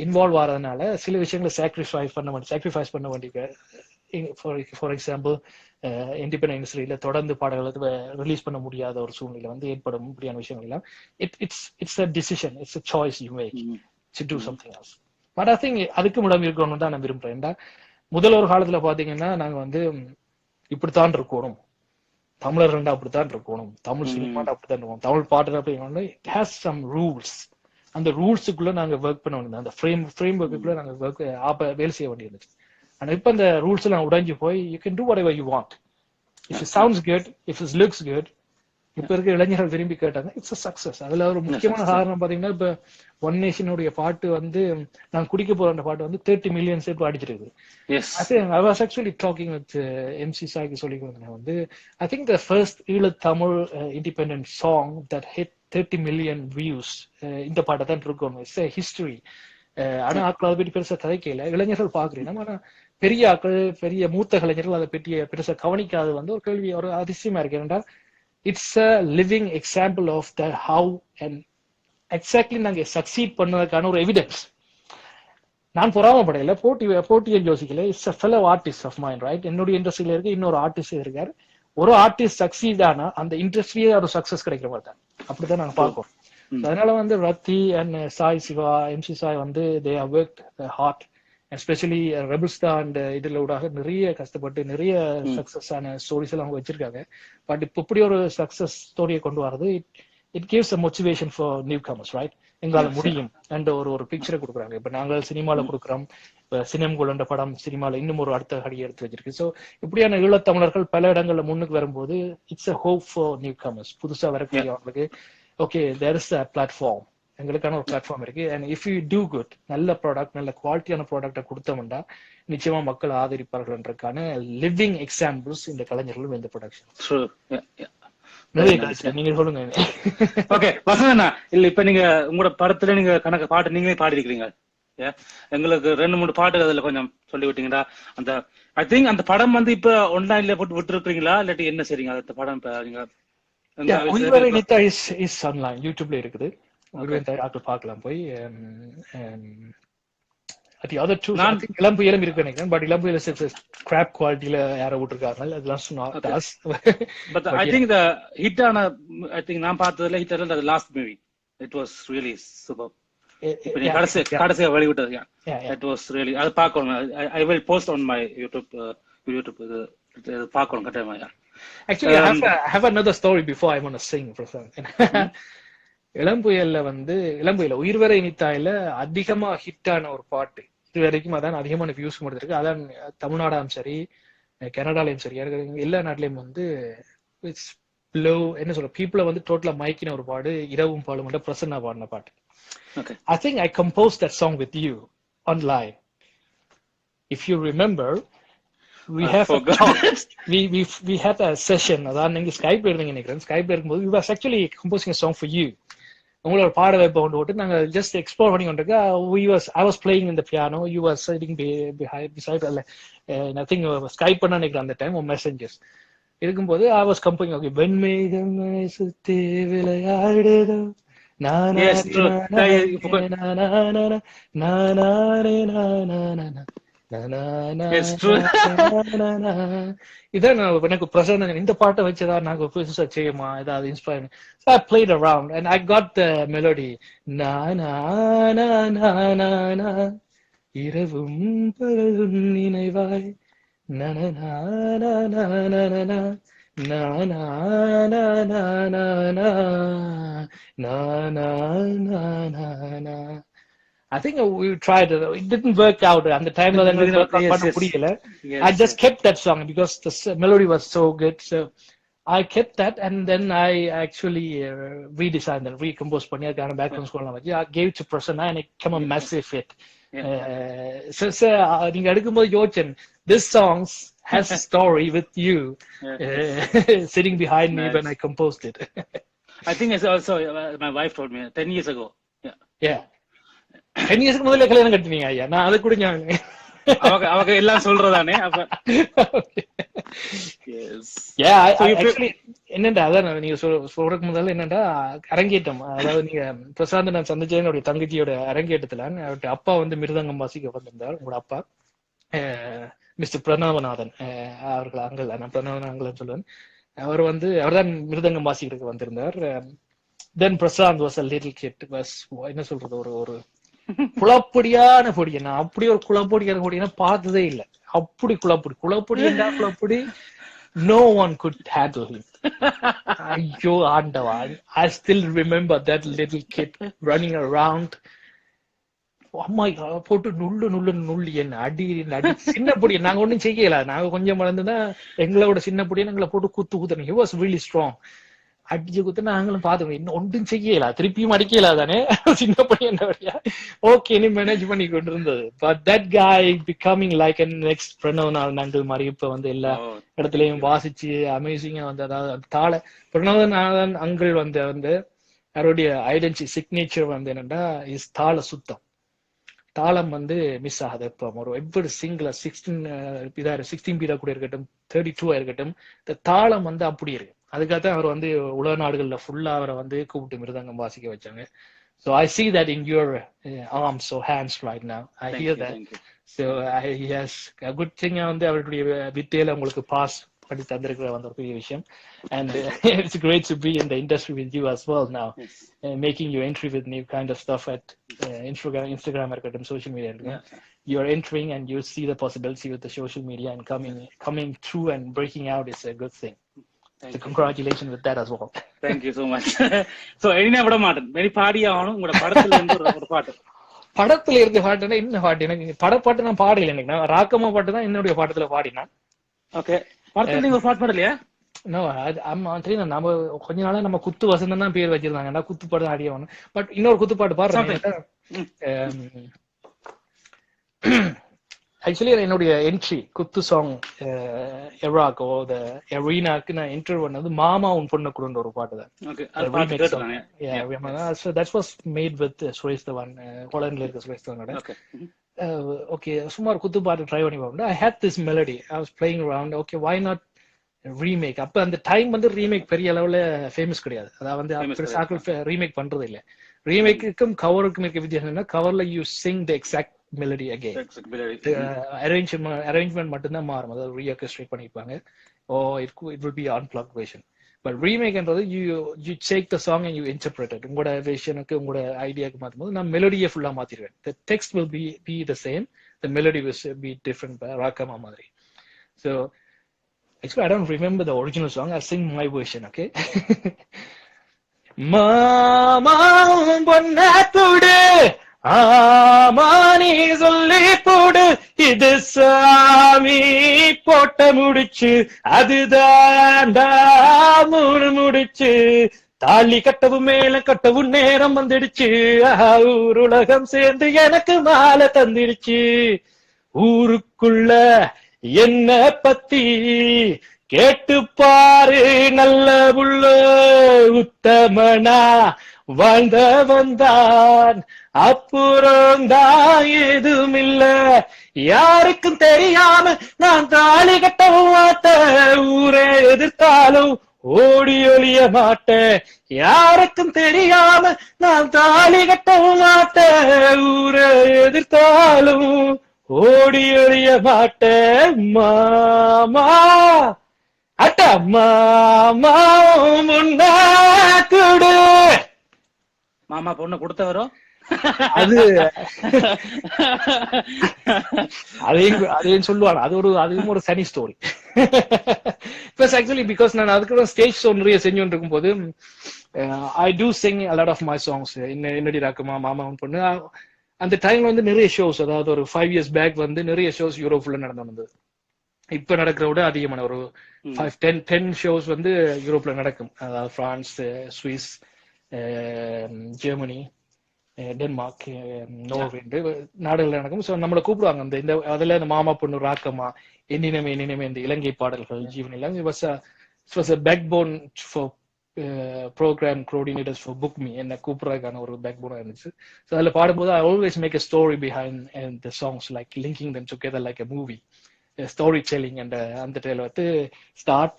இன்வால்வ் ஆகிறதுனால சில விஷயங்களை சாக்ரிஃபைஸ் பண்ண வேண்டிய ஃபார் எக்ஸாம்பிள் இண்டிபெண்டன்ட் இண்டஸ்ட்ரியில தொடர்ந்து பாடல்களை ரிலீஸ் பண்ண முடியாத ஒரு சூழ்நிலை வந்து ஏற்படும். இப்படியான விஷயங்கள் எல்லாம் it's a decision, it's a choice you make to do something else. But I think அதுக்கு இடம் இருக்கணும்னு தான் நான் விரும்புறேன். முதல் ஒரு காலத்துல பாத்தீங்கன்னா நாங்க வந்து இப்படித்தான் இருக்கணும், தமிழர்கள் அப்படித்தான் இருக்கணும், தமிழ் சினிமா அப்படித்தான் இருக்கணும், தமிழ் பாட்டு அப்படின்னா இட் ஹேஸ் சம் ரூல்ஸ். அந்த ரூல்ஸுக்குள்ள நாங்க ஒர்க் பண்ண வேண்டியது, அந்த ஃப்ரேம் ஒர்க்குள்ள நாங்க வேலை செய்ய வேண்டியிருந்துச்சு. ஆனா இப்ப அந்த ரூல்ஸ் எல்லாம் உடைஞ்சு போய் you can do what ever you want. If it sounds good, if it looks good. இப்ப இருக்க இளைஞர்கள் விரும்பி கேட்டாங்க, இட்ஸ் அ சக்சஸ். அதுல ஒரு முக்கியமான காரணம் பாத்தீங்கன்னா இப்ப ஒன் நேஷனுடைய பாட்டு வந்து நான் குடிக்க போற அந்த பாட்டு வந்து 30 மில்லியன் இப்போ அடிச்சிருக்கு. I was actually talking with MC சாய்க்கு சொல்லி கொடுத்தேன் வந்து I think the first ஈழத்தமிழ் independent song that hit 30 million views இந்த பாட்டை தான் இருக்கும். It's a history. ஆனா ஆக்கள் அதை பற்றி பெருசா கதைக்கல, இளைஞர்கள் பாக்குறீங்க. ஆனா பெரிய ஆக்கள், பெரிய மூத்த கலைஞர்கள் அதை பற்றி பெருசா கவனிக்காது வந்து ஒரு கேள்வி, ஒரு அதிசயமா இருக்கு. ஏன்னா it's a living example of the how and exactly நாங்க சக்சீட் பண்ணதுக்கான ஒரு எவிடன்ஸ். நான் பொறாமப்படையில, போட்டியை யோசிக்கல. It's a fellow artist of mind, right? என்னுடைய இண்டஸ்ட்ரியில இருக்கு, இன்னொரு ஆர்டிஸ்ட் இருக்காரு. ஒரு ஆர்டிஸ்ட் சக்சீட் ஆனா அந்த இண்டஸ்ட்ரியே ஒரு சக்சஸ் கிடைக்கிற மாதிரி தான். அப்படிதான் நாங்க பார்ப்போம். அதனால வந்து ரத்தி அண்ட் சாய் சிவா, MC சாய் வந்து they have worked hard, especially rebel star and இதுல ஊடாக நிறைய கஷ்டப்பட்டு நிறைய சக்சஸ் ஆன ஸ்டோரிஸ் எல்லாம் அவங்க வச்சிருக்காங்க. பட் இப்ப இப்படி ஒரு சக்சஸ் ஸ்டோரியை கொண்டு வரது it gives a motivation for new commerce, right? எங்களால முடியும் அண்ட் ஒரு பிக்சரை கொடுக்குறாங்க. இப்ப நாங்கள் சினிமால கொடுக்குறோம். இப்ப சினிமகுலண்ட படம் சினிமால இன்னும் ஒரு அடுத்த அடி எடுத்து வச்சிருக்கு. ஸோ இப்படியான ஈழத்தமிழர்கள் பல இடங்கள்ல முன்னுக்கு வரும்போது it's a hope for newcomers, புதுசா வரக்கூடியவங்களுக்கு. Okay, there is a platform, எங்களுக்கான ஒரு பிளாட்ஃபார்ம் இருக்கு. And if you do good, நல்ல ப்ராடக்ட், நல்ல குவாலிட்டியான ப்ராடக்டை கொடுத்தோம்னா நிச்சயமா மக்கள் ஆதரிப்பார்கள்ன்றதுக்கான லிவிங் எக்ஸாம்பிள்ஸ் இந்த கலைஞர்களும் இந்த ப்ரொடக்ஷன். நிறைய கிடைச்சு நீங்க சொல்லுங்க. ஓகே வசந்தண்ணா, இல்ல இப்ப நீங்க உங்களோட படத்துல நீங்க கணக்கு பாட்டு நீங்களே பாடி இருக்கிறீங்க. எங்களுக்கு 2-3 பாட்டு அதுல கொஞ்சம் சொல்லி விட்டீங்களா? அந்த ஐ திங்க் அந்த படம் வந்து இப்ப ஆன்லைன்ல போட்டு விட்டு இருப்பீங்களா இல்லாட்டி என்ன செய்றீங்க? அந்த படம் இப்ப நீங்க யூடியூப்ல இருக்குது, பார்க்கலாம் போய். இளம்புயலும் இருக்கு நினைக்கிறேன். பட் இளம்புயல கிராப் குவாலிட்டியில யார விட்டுருக்காங்க, அதெல்லாம். But I think the hit ஆன, ஐ திங்க் நான் பார்த்ததுல ஹிட் ஆன last movie, it was really super. கடைசியா வெளியிட்டது, இட் வாஸ் ரியலி, அது பார்க்கணும். I will post on my YouTube இது பார்க்கணும் கட்டாயமா. Actually, I have another story before I want to sing, Prasanth. இளம்புயல உயிர்வரை இனித்தாயில அதிகமா ஹிட் ஆன ஒரு பாட்டு இது வரைக்கும், அதான் அதிகமான வியூஸ் கொடுத்துருக்கு. அதான் தமிழ்நாடாலும் சரி, கனடாலையும் சரி, எல்லா நாட்டிலையும் வந்து என்ன சொல்ற பீப்புளை வந்து டோட்டலா மைக்கின ஒரு பாடு இரவும் பாலும் பிரசன்னா பாடின பாட்டு. I think I composed that song with you online. If you remember, we had a session. அதான் நீங்க ஸ்கைப்ல இருந்தீங்க நினைக்கிறேன். ஸ்கைப்ல இருக்கும்போது we was actually composing a song for you. உங்களோட பாட வைப்ப கொண்டு போட்டு நாங்க ஜஸ்ட் எக்ஸ்ப்ளோர் பண்ணி கொண்டிருக்க. I was playing in the piano, you were sitting beside nothing. Skype பண்ண நினைக்கிறேன் அந்த டைம் மெசேஞ்சஸ் இருக்கும்போது I was composing. Okay, வெண்மேகம் சுத்தி விளையாடுதோ இதான் எனக்கு பிரசன்ன இந்த பாட்டை வச்சதா நாங்க புதுசா செய்யுமா ஏதாவது inspire. So I played around and I got the melody. Na na na na na na இரவும் பகலும் நினைவாய் na na na na na na na na na na na na na na na na na na. I think we tried it. It didn't work out at the time. I just kept that song because the melody was so good. So I kept that, and then I actually redesigned and recomposed. I gave it to Prasanna, and it became a massive hit. நீங்க எடுக்கும்போது யோசிச்சேன், this songs has a story with you sitting behind me when I composed it. I think it's also my wife told me 10 years ago. Yeah. 10 years முதல்ல கல்யாணம் கட்டினீங்க ஐயா, நான் அதை கூட அவங்க எல்லாம் சொல்றதானே அப்ப. என்னண்டா அதான் நீங்க சொல்றதுக்கு முதல்ல என்னண்டா அரங்கேற்றம், அதாவது நீங்க பிரசாந்த் நான் சந்திச்ச என்னுடைய தங்கச்சியோட அரங்கேற்றத்துல அவருடைய அப்பா வந்து மிருதங்கம் வாசிக்க வந்திருந்தார். உங்களோட அப்பா மிஸ்டர் பிரணவநாதன் அவர்கள், அங்கல், நான் பிரணவன் அங்கல் சொல்லுவேன். அவர் வந்து அவர்தான் மிருதங்கம் வாசிக்கிறதுக்கு வந்திருந்தார். Then Prashanth was a little kid, was என்ன சொல்றது, ஒரு குளப்பொடியான பொடியை, நான் அப்படி ஒரு குளப்பொடியான பொடியை பார்த்ததே இல்லை. அப்படி குளப்பொடி no one could handle him. ஐயோ ஆண்டவா, I still remember that little kid running around. அம்மா போட்டு நுள்ளு என்ன அடி சின்ன பொடியை நாங்க ஒண்ணும் செய்யல. நாங்க கொஞ்சம் வளர்ந்துதான் எங்களோட சின்ன பொடியை எங்களை போட்டு குத்து. He was really strong. அடிச்சு குத்து நாங்களும் பாத்துக்கணும், இன்னும் ஒன்றும் செய்யல, திருப்பியும் அடிக்கல தானே சின்ன பையன். ஓகே, நீ மேனேஜ் பண்ணி கொண்டு இருந்தது. பட் தட் காய் becoming like an next Pranavanathan uncle மாதிரி இப்ப வந்து எல்லா இடத்துலயும் வாசிச்சு அமேசிங்கா வந்து, அதாவது பிரணவநாதன் அங்கிள் வந்து அவருடைய ஐடென்டி சிக்னேச்சர் வந்து என்னன்னா இஸ் தாள சுத்தம். தாளம் வந்து மிஸ் ஆகுது. இப்போ ஒரு எவ்வளவு சிங்கிள் 16 பீடா கூட இருக்கட்டும், 32 இருக்கட்டும், இந்த தாளம் வந்து அப்படி இருக்கு. அதுக்காகத்தான் அவர் வந்து உலக நாடுகள்ல ஃபுல்லா அவரை வந்து கூப்பிட்டு மிருதங்கம் வாசிக்க வச்சாங்க. So I see that in your arms or hands right now. I hear that. So yes, a good thing வந்து அவருடைய வித்தையில உங்களுக்கு பாஸ் பண்ணி தந்திருக்கிற வந்து ஒரு பெரிய விஷயம். And it's great to be in the industry with you as well now. Making your entry with new kind of stuff at Instagram இருக்கட்டும், social media இருக்கட்டும். You're entering and you see the possibility with the social media and coming through and breaking out is a good thing. So congratulations with that as well. Thank you so much. So என்ன விட மாட்டேன், வெரி பாடி ஆகணும். உங்களோட படத்துல இருந்து ஒரு பாட்டு. படத்துல இருந்த பாட்டுன்னா என்ன பாட்டு? எனக்கு படப்பாட்டு நான் பாடல. எனக்கு நான் ராக்கமா பாட்டு தான் என்னுடைய பாட்டத்துல பாடினேன். ஓகே, படத்துல நீங்க ஒரு பாட்டு பாடலையா? நம்ம கொஞ்ச நாளா நம்ம குத்து வசந்தம் தான் பேர் வச்சிருந்தாங்க, குத்து பாட்டு ஆடியவனும். பட் இன்னொரு குத்து பாட்டு பாடுறேன். ஆக்சுவலி என்னுடைய என்ட்ரி குத்து சாங் எராக்கோ எரீனாக்கு நான் என்டர் பண்ணது மாமா உன் பொண்ணு கூட ஒரு பாட்டு தான். That was made with Suresh Dhawan, ஹாலண்ட்ல இருக்க சுரேஷ் தவானோட. ஓகே, சும்மா ஒரு குத்து பாட்டு ட்ரை பண்ணி பார்ப்போம். I hate this melody, I was playing around. Okay, why not remake? அப்ப அந்த டைம் வந்து ரீமேக் பெரிய அளவுல ஃபேமஸ் கிடையாது. அதாவது ரீமேக் பண்றது இல்லை. ரீமேக்குக்கும் கவருக்கும் இருக்க வித்தியாசம், கவர்ல you sing the exact melody again, arrangement மட்டும்தான் மாறும், அதாவது ரீஆர்கெஸ்ட்ரேட் பண்ணிருப்பாங்க. It will be unplugged version. But ரீமேக்ன்றது you take the song and you interpret it. உங்களோட விஷனுக்கு உங்களோட ஐடியாவுக்கு மாற்றும் போது நான் மெலடியை ஃபுல்லா மாத்திடுவேன். The text will be the same, the melody will be different, ராக்கமா மாதிரி. So actually I don't remember the original song. I'll sing my version, okay? மாமா பொன்னத்துடு ஆமானி சொல்லி போடு, இது சாமி போட்ட முடிச்சு, அதுதாண்டா மூணு முடிச்சு, தாலி கட்டவும் மேல கட்டவும் நேரம் வந்துடுச்சு, ஊர் உலகம் சேர்ந்து எனக்கு மாலை தந்திடுச்சு, ஊருக்குள்ள என்ன பத்தி கேட்டு பாரு நல்ல புள்ள, உத்தமனா வாழ்ந்த வந்தான், அப்புறம்தான் ஏதும் இல்ல, யாருக்கும் தெரியாம நான் தாலி கட்டவும் மாட்டேன், ஊரே எதிர்த்தாலும் ஓடி ஒளிய மாட்டேன், யாருக்கும் தெரியாம நான் தாலி கட்டவும் மாட்டேன், ஊரே எதிர்த்தாலும் ஓடி ஒளிய மாட்டேன், மாமா அட்ட மாமா முன்ன குடு. மாமா பொண்ணு கொடுத்தவரோ அது அதையும் சொல்லுவாங்க. அதுவும் ஒரு தனி ஸ்டோரி. பிளஸ் ஆக்சுவலி பிகாஸ் நான் அதுக்கு ஸ்டேஜ் ஷோ நிறைய செஞ்சு இருக்கும் போது I do sing a lot of my songs. என்னடி ராக்கமா மாமா பொண்ணு அந்த டைம்ல வந்து நிறைய ஷோஸ், அதாவது ஒரு 5 years பேக் வந்து நிறைய ஷோஸ் யூரோப்ல நடந்து வந்தது. இப்ப நடக்கிற விட அதிகமான ஒரு 10 ஷோஸ் வந்து யூரோப்ல நடக்கும். அதாவது France, Swiss, Germany, Denmark, Norway நாடுகள் நடக்கும். ஸோ நம்மளை கூப்பிடுவாங்க. இந்த இந்த அதுல இந்த மாமா பொண்ணு ராக்கமா, எண்ணினமே எண்ணினமே, இந்த இலங்கை பாடல்கள், ஜீவன் எல்லாம் was a backbone for program coordinators for book me. என்ன கூப்பிடுறதுக்கான ஒரு பேக் போனா இருந்துச்சு. ஸோ அதில் பாடும்போது I always make a story behind the songs, like linking them together like a movie, story telling. அந்த டைல வந்து ஸ்டார்ட்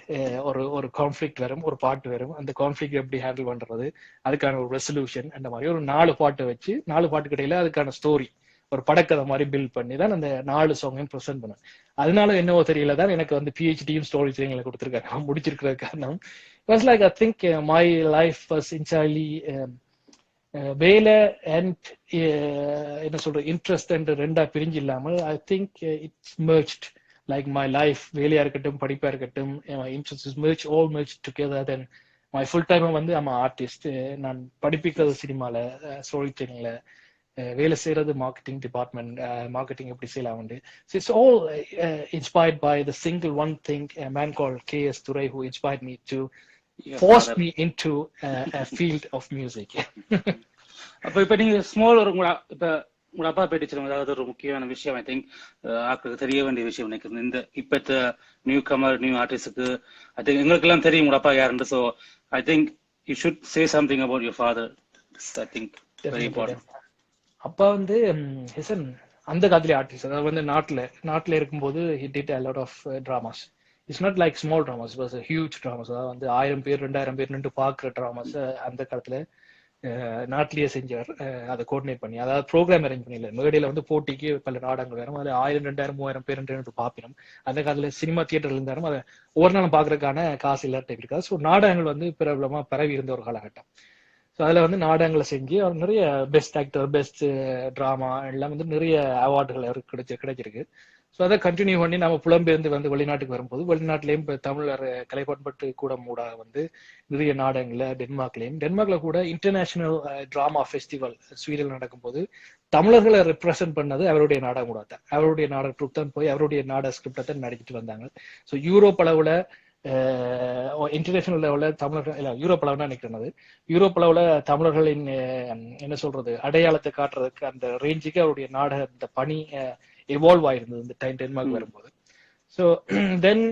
ஒரு கான்ஃபிளிக்ட் வரும், ஒரு பாட்டு வரும், அந்த கான்ஃபிளிக்ட் எப்படி ஹேண்டில் பண்றது, அதுக்கான ஒரு ரெசல்யூஷன், அந்த மாதிரி ஒரு 4 பாட்டை வச்சு 4 பாட்டுக்கு இடையில அதுக்கான ஸ்டோரி ஒரு படக்கதை மாதிரி பில்ட் பண்ணி தான் அந்த 4 சாங்கையும் ப்ரெசென்ட் பண்ணேன். அதனால என்னவோ தெரியல தான் எனக்கு வந்து பிஹெச்டியும் ஸ்டோரி டெல்லிங்ல கொடுத்துருக்காங்க. முடிச்சிருக்கிற காரணம் was like I think my life was இன்சார்லி வேலை அண்ட் என்ன சொல்ற இன்ட்ரெஸ்ட் என்று ரெண்டா பிரிஞ்சு இல்லாமல் I think it's merged. Like my life, வேலையா இருக்கட்டும் படிப்பா இருக்கட்டும், interest is merge, all merge together. Then my full time வந்து ஐம் ஆர்டிஸ்ட். நான் படிப்பிக்கிறது சினிமால, ஸ்டோரி டெல்லிங்ல, வேலை செய்யறது மார்க்கெட்டிங் டிபார்ட்மெண்ட், மார்க்கெட்டிங் எப்படி செய்யலாம் உண்டு. It's all inspired by the single one thing, man call KS Thurai, who inspired me to force me into a field of music. இப்ப நீங்க ஸ்மால் ஒரு இப்ப உங்க அப்பா பேட்டிச்சிருங்க, அதாவது ஒரு முக்கியமான விஷயம் ஐ திங்க் ஆக்களுக்கு தெரிய வேண்டிய விஷயம் நினைக்கிறேன். இந்த இப்ப new Qamar new ஆர்டிஸ்டுக்கு I think எங்களுக்கு எல்லாம் தெரியும் உங்க அப்பா யாருன்னு. So I think you should say something about your father. I think very important. அப்பா வந்து ஹிசன் அந்த காலத்திலே ஆர்டிஸ்ட். அதாவது வந்து நாட்டுல இருக்கும்போது he did a lot of dramas. It's not like small dramas, it was a huge dramas. அதாவது வந்து 1000 பேர் 2000 பேர் நின்று பாக்குற டிராமாஸ் அந்த காலத்துல நாட்டிலேயே செஞ்சார். அதை கோஆர்டினேட் பண்ணி, அதாவது ப்ரோக்ராம் அரேஞ்ச் பண்ணல, மேடையில வந்து போட்டிக்கு பல நாடகங்கள் வேணும், அதுல 1000 2000 3000 பேர் என்று பாப்பினோம். அந்த காலத்துல சினிமா தியேட்டர்ல இருந்தாலும் அதை ஒவ்வொரு நாளும் பாக்குறதுக்கான காசு இல்லாட்ட இருக்காது. ஸோ நாடகங்கள் வந்து பிரபலமா பரவி இருந்த ஒரு காலகட்டம். ஸோ அதில் வந்து நாடகங்களை செஞ்சு அவர் நிறைய பெஸ்ட் ஆக்டர், பெஸ்ட் ட்ராமா எல்லாம் வந்து நிறைய அவார்டுகள் அவருக்கு கிடைச்சிருக்கு. ஸோ அதை கண்டினியூ பண்ணி நம்ம புலம்பெயர்ந்து வந்து வெளிநாட்டுக்கு வரும்போது, வெளிநாட்டிலையும் இப்போ தமிழர் கலைப்பண்பட்டு கூட வந்து நிறைய நாடகங்கள்ல டென்மார்க்ல கூட இன்டர்நேஷனல் டிராமா ஃபெஸ்டிவல் ஸ்வீடன் நடக்கும்போது தமிழர்களை ரெப்ரசென்ட் பண்ணது அவருடைய நாடகம் கூட தான். அவருடைய நாடக ட்ரூப் தான் போய் அவருடைய நாடக ஸ்கிரிப்டை தான் நடிச்சிட்டு வந்தாங்க. ஸோ யூரோப் அளவுல இன்டர்நேஷனல் லெவல்ல தமிழர்கள் இல்ல, யூரோப் அளவுனா நினைக்கிறது, யூரோப் அளவுல தமிழர்களின் என்ன சொல்றது அடையாளத்தை காட்டுறதுக்கு அந்த ரேஞ்சுக்கு அவருடைய நாடக இந்த பணி எவால்வ் ஆயிருந்தது இந்த டென்மார்க் வரும்போது. So then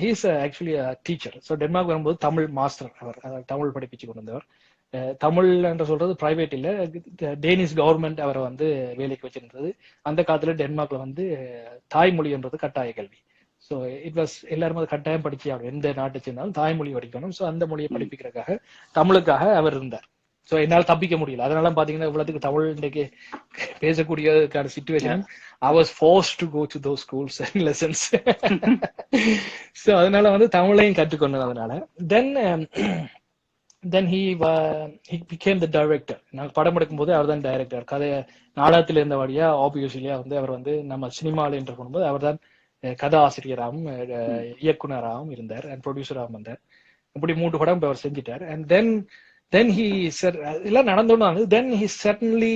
he's actually teacher. So Denmark வரும்போது தமிழ் மாஸ்டர், அவர் தமிழ் படிப்பிச்சு கொண்டு வந்தவர். தமிழ் என்று சொல்றது பிரைவேட் இல்ல, டேனிஷ் கவர்மெண்ட் அவரை வந்து வேலைக்கு வச்சிருந்தது. அந்த காலத்துல டென்மார்க்ல வந்து தாய்மொழின்றது கட்டாய கல்வி. ஸோ இட் வாஸ் எல்லாரும் அதை கட்டாயம் படிச்சு ஆகணும், எந்த நாட்டை சேர்ந்தாலும் தாய்மொழி படிக்கணும். ஸோ அந்த மொழியை படிப்பிக்கிறதுக்காக தமிழுக்காக அவர் இருந்தார். ஸோ என்னால் தப்பிக்க முடியல. அதனால பாத்தீங்கன்னா இவ்வளவுக்கு தமிழ் இன்றைக்கு பேசக்கூடியதுக்கான situation I was forced to go to those schools and lessons. So அதனால வந்து தமிழையும் கற்றுக்கொண்டது. அதனால then he became the director. நாங்க படம் எடுக்கும் போது அவர் தான் டைரக்டர். கதை நாடகத்தில் இருந்தபடியா ஆப்வியஸ்லியா வந்து அவர் வந்து நம்ம சினிமாவில் என்று போகும்போது அவர் தான் கதை ஆசிரியராகவும் இயக்குனராகவும் இருந்தார் அண்ட் ப்ரொடியூசராகவும் இருந்தார். இப்படி 3 படம் அவர் செஞ்சிட்டார். அண்ட் then he said எல்லாம் நடந்தோன்னு then he certainly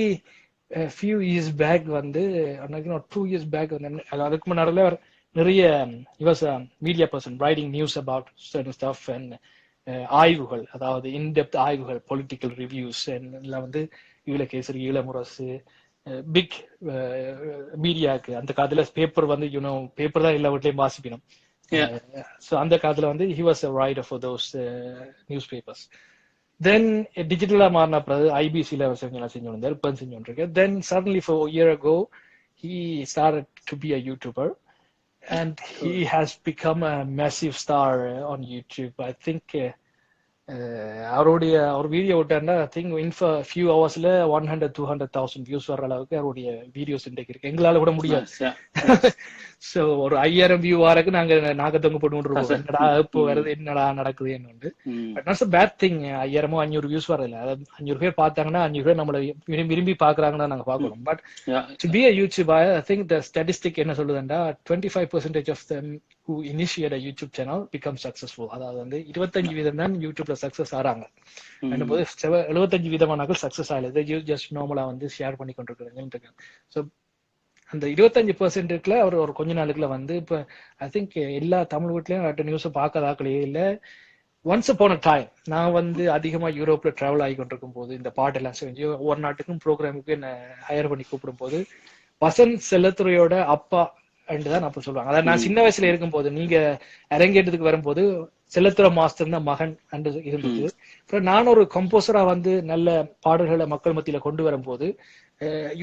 a few years back வந்து 2 years back வந்து அதுக்கு முன்னாடில அவர் நிறைய he was a media person writing news about certain stuff and ஆய்வுகள், அதாவது இன்டெப்த் ஆய்வுகள், பொலிட்டிக்கல் ரிவ்யூஸ் எல்லாம் வந்து ஈழகேசரி, ஈழமுரசு, பிக் மீடியாக்கு அந்த காலத்துல பேப்பர் வந்து பேப்பர் தான் எல்லா வீட்லயும் வாசிக்கணும். ஸோ அந்த காலத்துல வந்து he was a writer for those newspapers. தென் டிஜிட்டலா மாறின பிறகு ஐபிசில அவர் செஞ்சு வந்தார், இப்போ செஞ்சு கொண்டிருக்கார். தென் suddenly for a year ago he started to be a YouTuber and he has become a massive star on YouTube. I think அவருடைய ஒரு வீடியோ விட்டாருன்னா ஐ திங்க் இன் ஃபியூ ஹவர்ஸ்ல 100-200,000 வியூஸ் வர்ற அளவுக்கு அவருடைய வீடியோஸ் இன்றைக்கு இருக்கு. எங்களால கூட முடியாது. சோ ஒரு 5000 வியூ வரக்கு நாங்க தொங்க போட்டு இருக்கோம். என்னடா இப்போ வருது, என்னடா நடக்குது என்ன. But that's a bad thing. 5000-500 views வரல, 500 பேர் பார்த்தாங்கன்னா 500 பேர் நம்மள விரும்பி பாக்குறாங்கன்னா நாங்க பாக்கணும். But to be a YouTuber, I think the statistic என்ன சொல்லுதுன்னா 25% of them who initiate a YouTube channel become successful. அதாவது வந்து 25% தான் யூடியூப்ல சக்சஸ் ஆறாங்க. 75% சக்சஸ் ஆகல, ஜஸ்ட் நார்மலா வந்து ஷேர் பண்ணி கொண்டிருக்காங்க. ஸோ அந்த 25%க்குள்ள அவர் ஒரு கொஞ்ச நாளுக்குள்ள வந்து இப்ப ஐ திங்க் எல்லா தமிழ் வீட்லயும் நியூஸ் பார்க்காதாக்கலையே இல்ல, ஒன்ஸ் அப்பான் அ டைம் நான் வந்து அதிகமா யூரோப்ல டிராவல் ஆகி கொண்டிருக்கும் போது இந்த பாட்டெல்லாம் செஞ்சு ஒவ்வொரு நாட்டுக்கும் ப்ரோக்ராமுக்கு என்ன ஹையர் பண்ணி கூப்பிடும் போது வசந்த் செல்லத்துறையோட அப்பா தான் அப்ப சொல்லுவாங்க. அதாவது நான் சின்ன வயசுல இருக்கும் போது நீங்க அரங்கேற்றத்துக்கு வரும்போது செல்லத்துறை மாஸ்டர் தான் மகன் அன்று இருந்தது. அப்புறம் நான் ஒரு கம்போசரா வந்து நல்ல பாடல்களை மக்கள் மத்தியில கொண்டு வரும்போது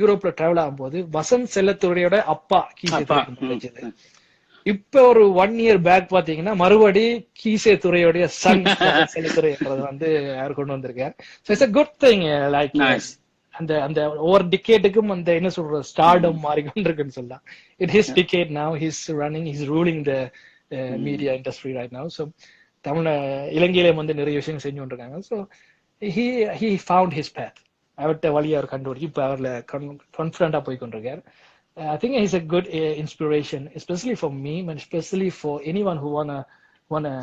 யூரோப்ல டிராவல் ஆகும்போது வசந்த் செல்லத்துறையோட அப்பா கீசே கிடைச்சது. இப்ப ஒரு 1 year பேக் பாத்தீங்கன்னா மறுபடி கீசே துறையோடைய சன் செல்லத்துறை என்றது வந்து யார் கொண்டு வந்திருக்கார். So it's a good thing like அந்த அந்த ஒவ்வொரு டிகேட்டுக்கும் அந்த என்ன சொல்ற ஸ்டார்டம் மாறிக்கொண்டிருக்குன்னு சொல்லலாம். His decade now his running his ruling the media industry right now. So தமிழ இலங்கையில வந்து நிறைய விஷயம் செஞ்சு கொண்டிருக்காங்க. So he found his path. அவர்கிட்ட வழியை அவர் கண்டுபிடிச்சு இப்ப அவர்ல கான்பிடண்டா போய் கொண்டிருக்கார். I think he's a good inspiration, especially for me, and especially for anyone who wanna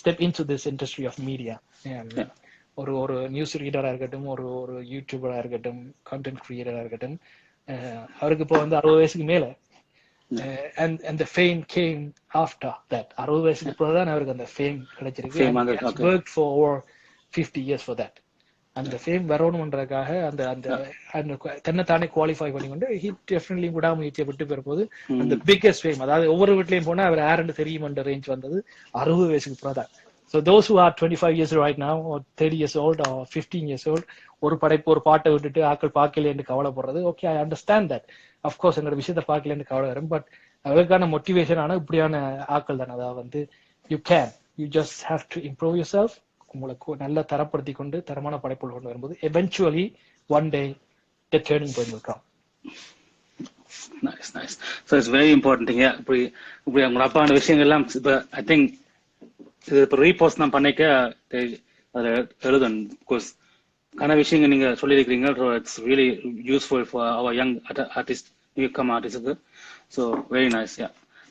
step into this industry of media. ஒரு நியூஸ் ரீடரா இருக்கட்டும், ஒரு யூடியூபரா இருக்கட்டும், கண்டென்ட் கிரியேட்டரா இருக்கட்டும், அவருக்கு இப்போ வந்து 60 வயசுக்கு மேல. And the fame came after that. 60 வயசுக்கு அப்புறம் அவருக்கு அந்த ஃபேம் கிடைச்சிருக்கு. He has worked for over 50 years for that. அந்த ஃபேம் வரணும்ன்றதுக்காக அந்த அந்த தன்னைத்தானே குவாலிஃபை பண்ணிக்கொண்டு ஹி டெஃபினெட்லி விடாமுயற்சியை விட்டு பெறும்போது அந்த பிக்கஸ்ட் ஃபேம், அதாவது ஒவ்வொரு வீட்லயும் போனா அவர் யாருன்னு தெரியுமன்ற ரேஞ்ச் வந்தது 60 வயசுக்கு அப்புறம் தான். So those who are 25 years right now or 30 years old or 15 years old ஒரு படைப்பு ஒரு பாட்டை விட்டுட்டு ஆக்கள் பார்க்கலேன்னு கவலைப்படுறது, okay I understand that. Of course என்னோட விஷயத்தை பார்க்கலேன்னு கவலை வரும். பட் அதற்கான மோட்டிவேஷன் ஆன இப்படியான ஆக்கள் தானே. அதாவது வந்து you just have to improve your self. உங்களுக்கு நல்லா தரப்படுத்தி கொண்டு தரமான படைப்புகள் கொண்டு வரும்போது eventually one day the turning point will come. Nice. So it's very important thing. இப்படி உங்க அப்பாவோட விஷயங்கள் எல்லாம் இப்ப ஐ திங்க் இது இப்ப ரீபோஸ்ட் நான் பண்ணிக்க அதுல எழுதணும். பிகாஸ் கன விஷயங்கள் நீங்க சொல்லியிருக்கிறீங்க. It's really useful for our young artist, new come ஆர்டிஸ்டுக்கு. So very nice.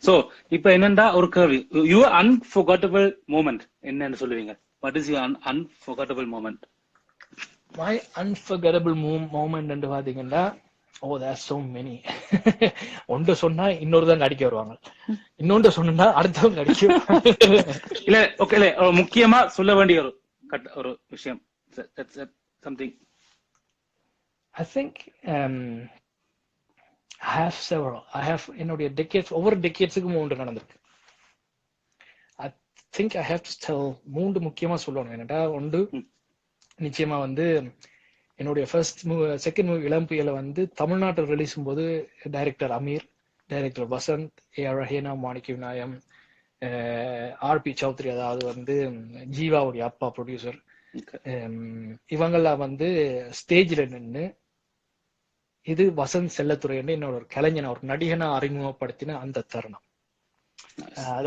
ஸோ இப்ப என்னண்டா ஒரு கேள்வி, யுவர் அன்ஃபர்கட்டபிள் மூமெண்ட் என்னன்னு சொல்லுவீங்க? What is your unforgettable moment? My unforgettable moment என்று பாத்தீங்கன்னா, there's so many. ஒன்று சொன்னா இன்னொரு தான் அடிக்க வருவாங்க, இன்னொன்று சொன்னா அடுத்தவங்க அடிக்க. இல்ல ஓகே, இல்ல முக்கியமா சொல்ல வேண்டிய ஒரு விஷயம் something. I think I have several. I have என்னுடைய decades, ஒவ்வொரு decadesக்கும் ஒன்று நடந்திருக்கு. I think I have to tell 3 முக்கியமா சொல்லணும். என்னடா ஒன்று நிச்சயமா வந்து என்னுடைய செகண்ட் மூவி இளம்புயல வந்து தமிழ்நாட்டில் ரிலீஸும் போது director Ameer, director Vasanth, A R Raheena, Manikka Vinayam, R B Choudhary, அதாவது வந்து ஜீவாவுடைய அப்பா ப்ரொடியூசர், இவங்கெல்லாம் வந்து ஸ்டேஜ்ல நின்று இது வசந்த் செல்லத்துறைன்னு என்னோட ஒரு கலைஞனை ஒரு நடிகனா அறிமுகப்படுத்தின அந்த தருணம்.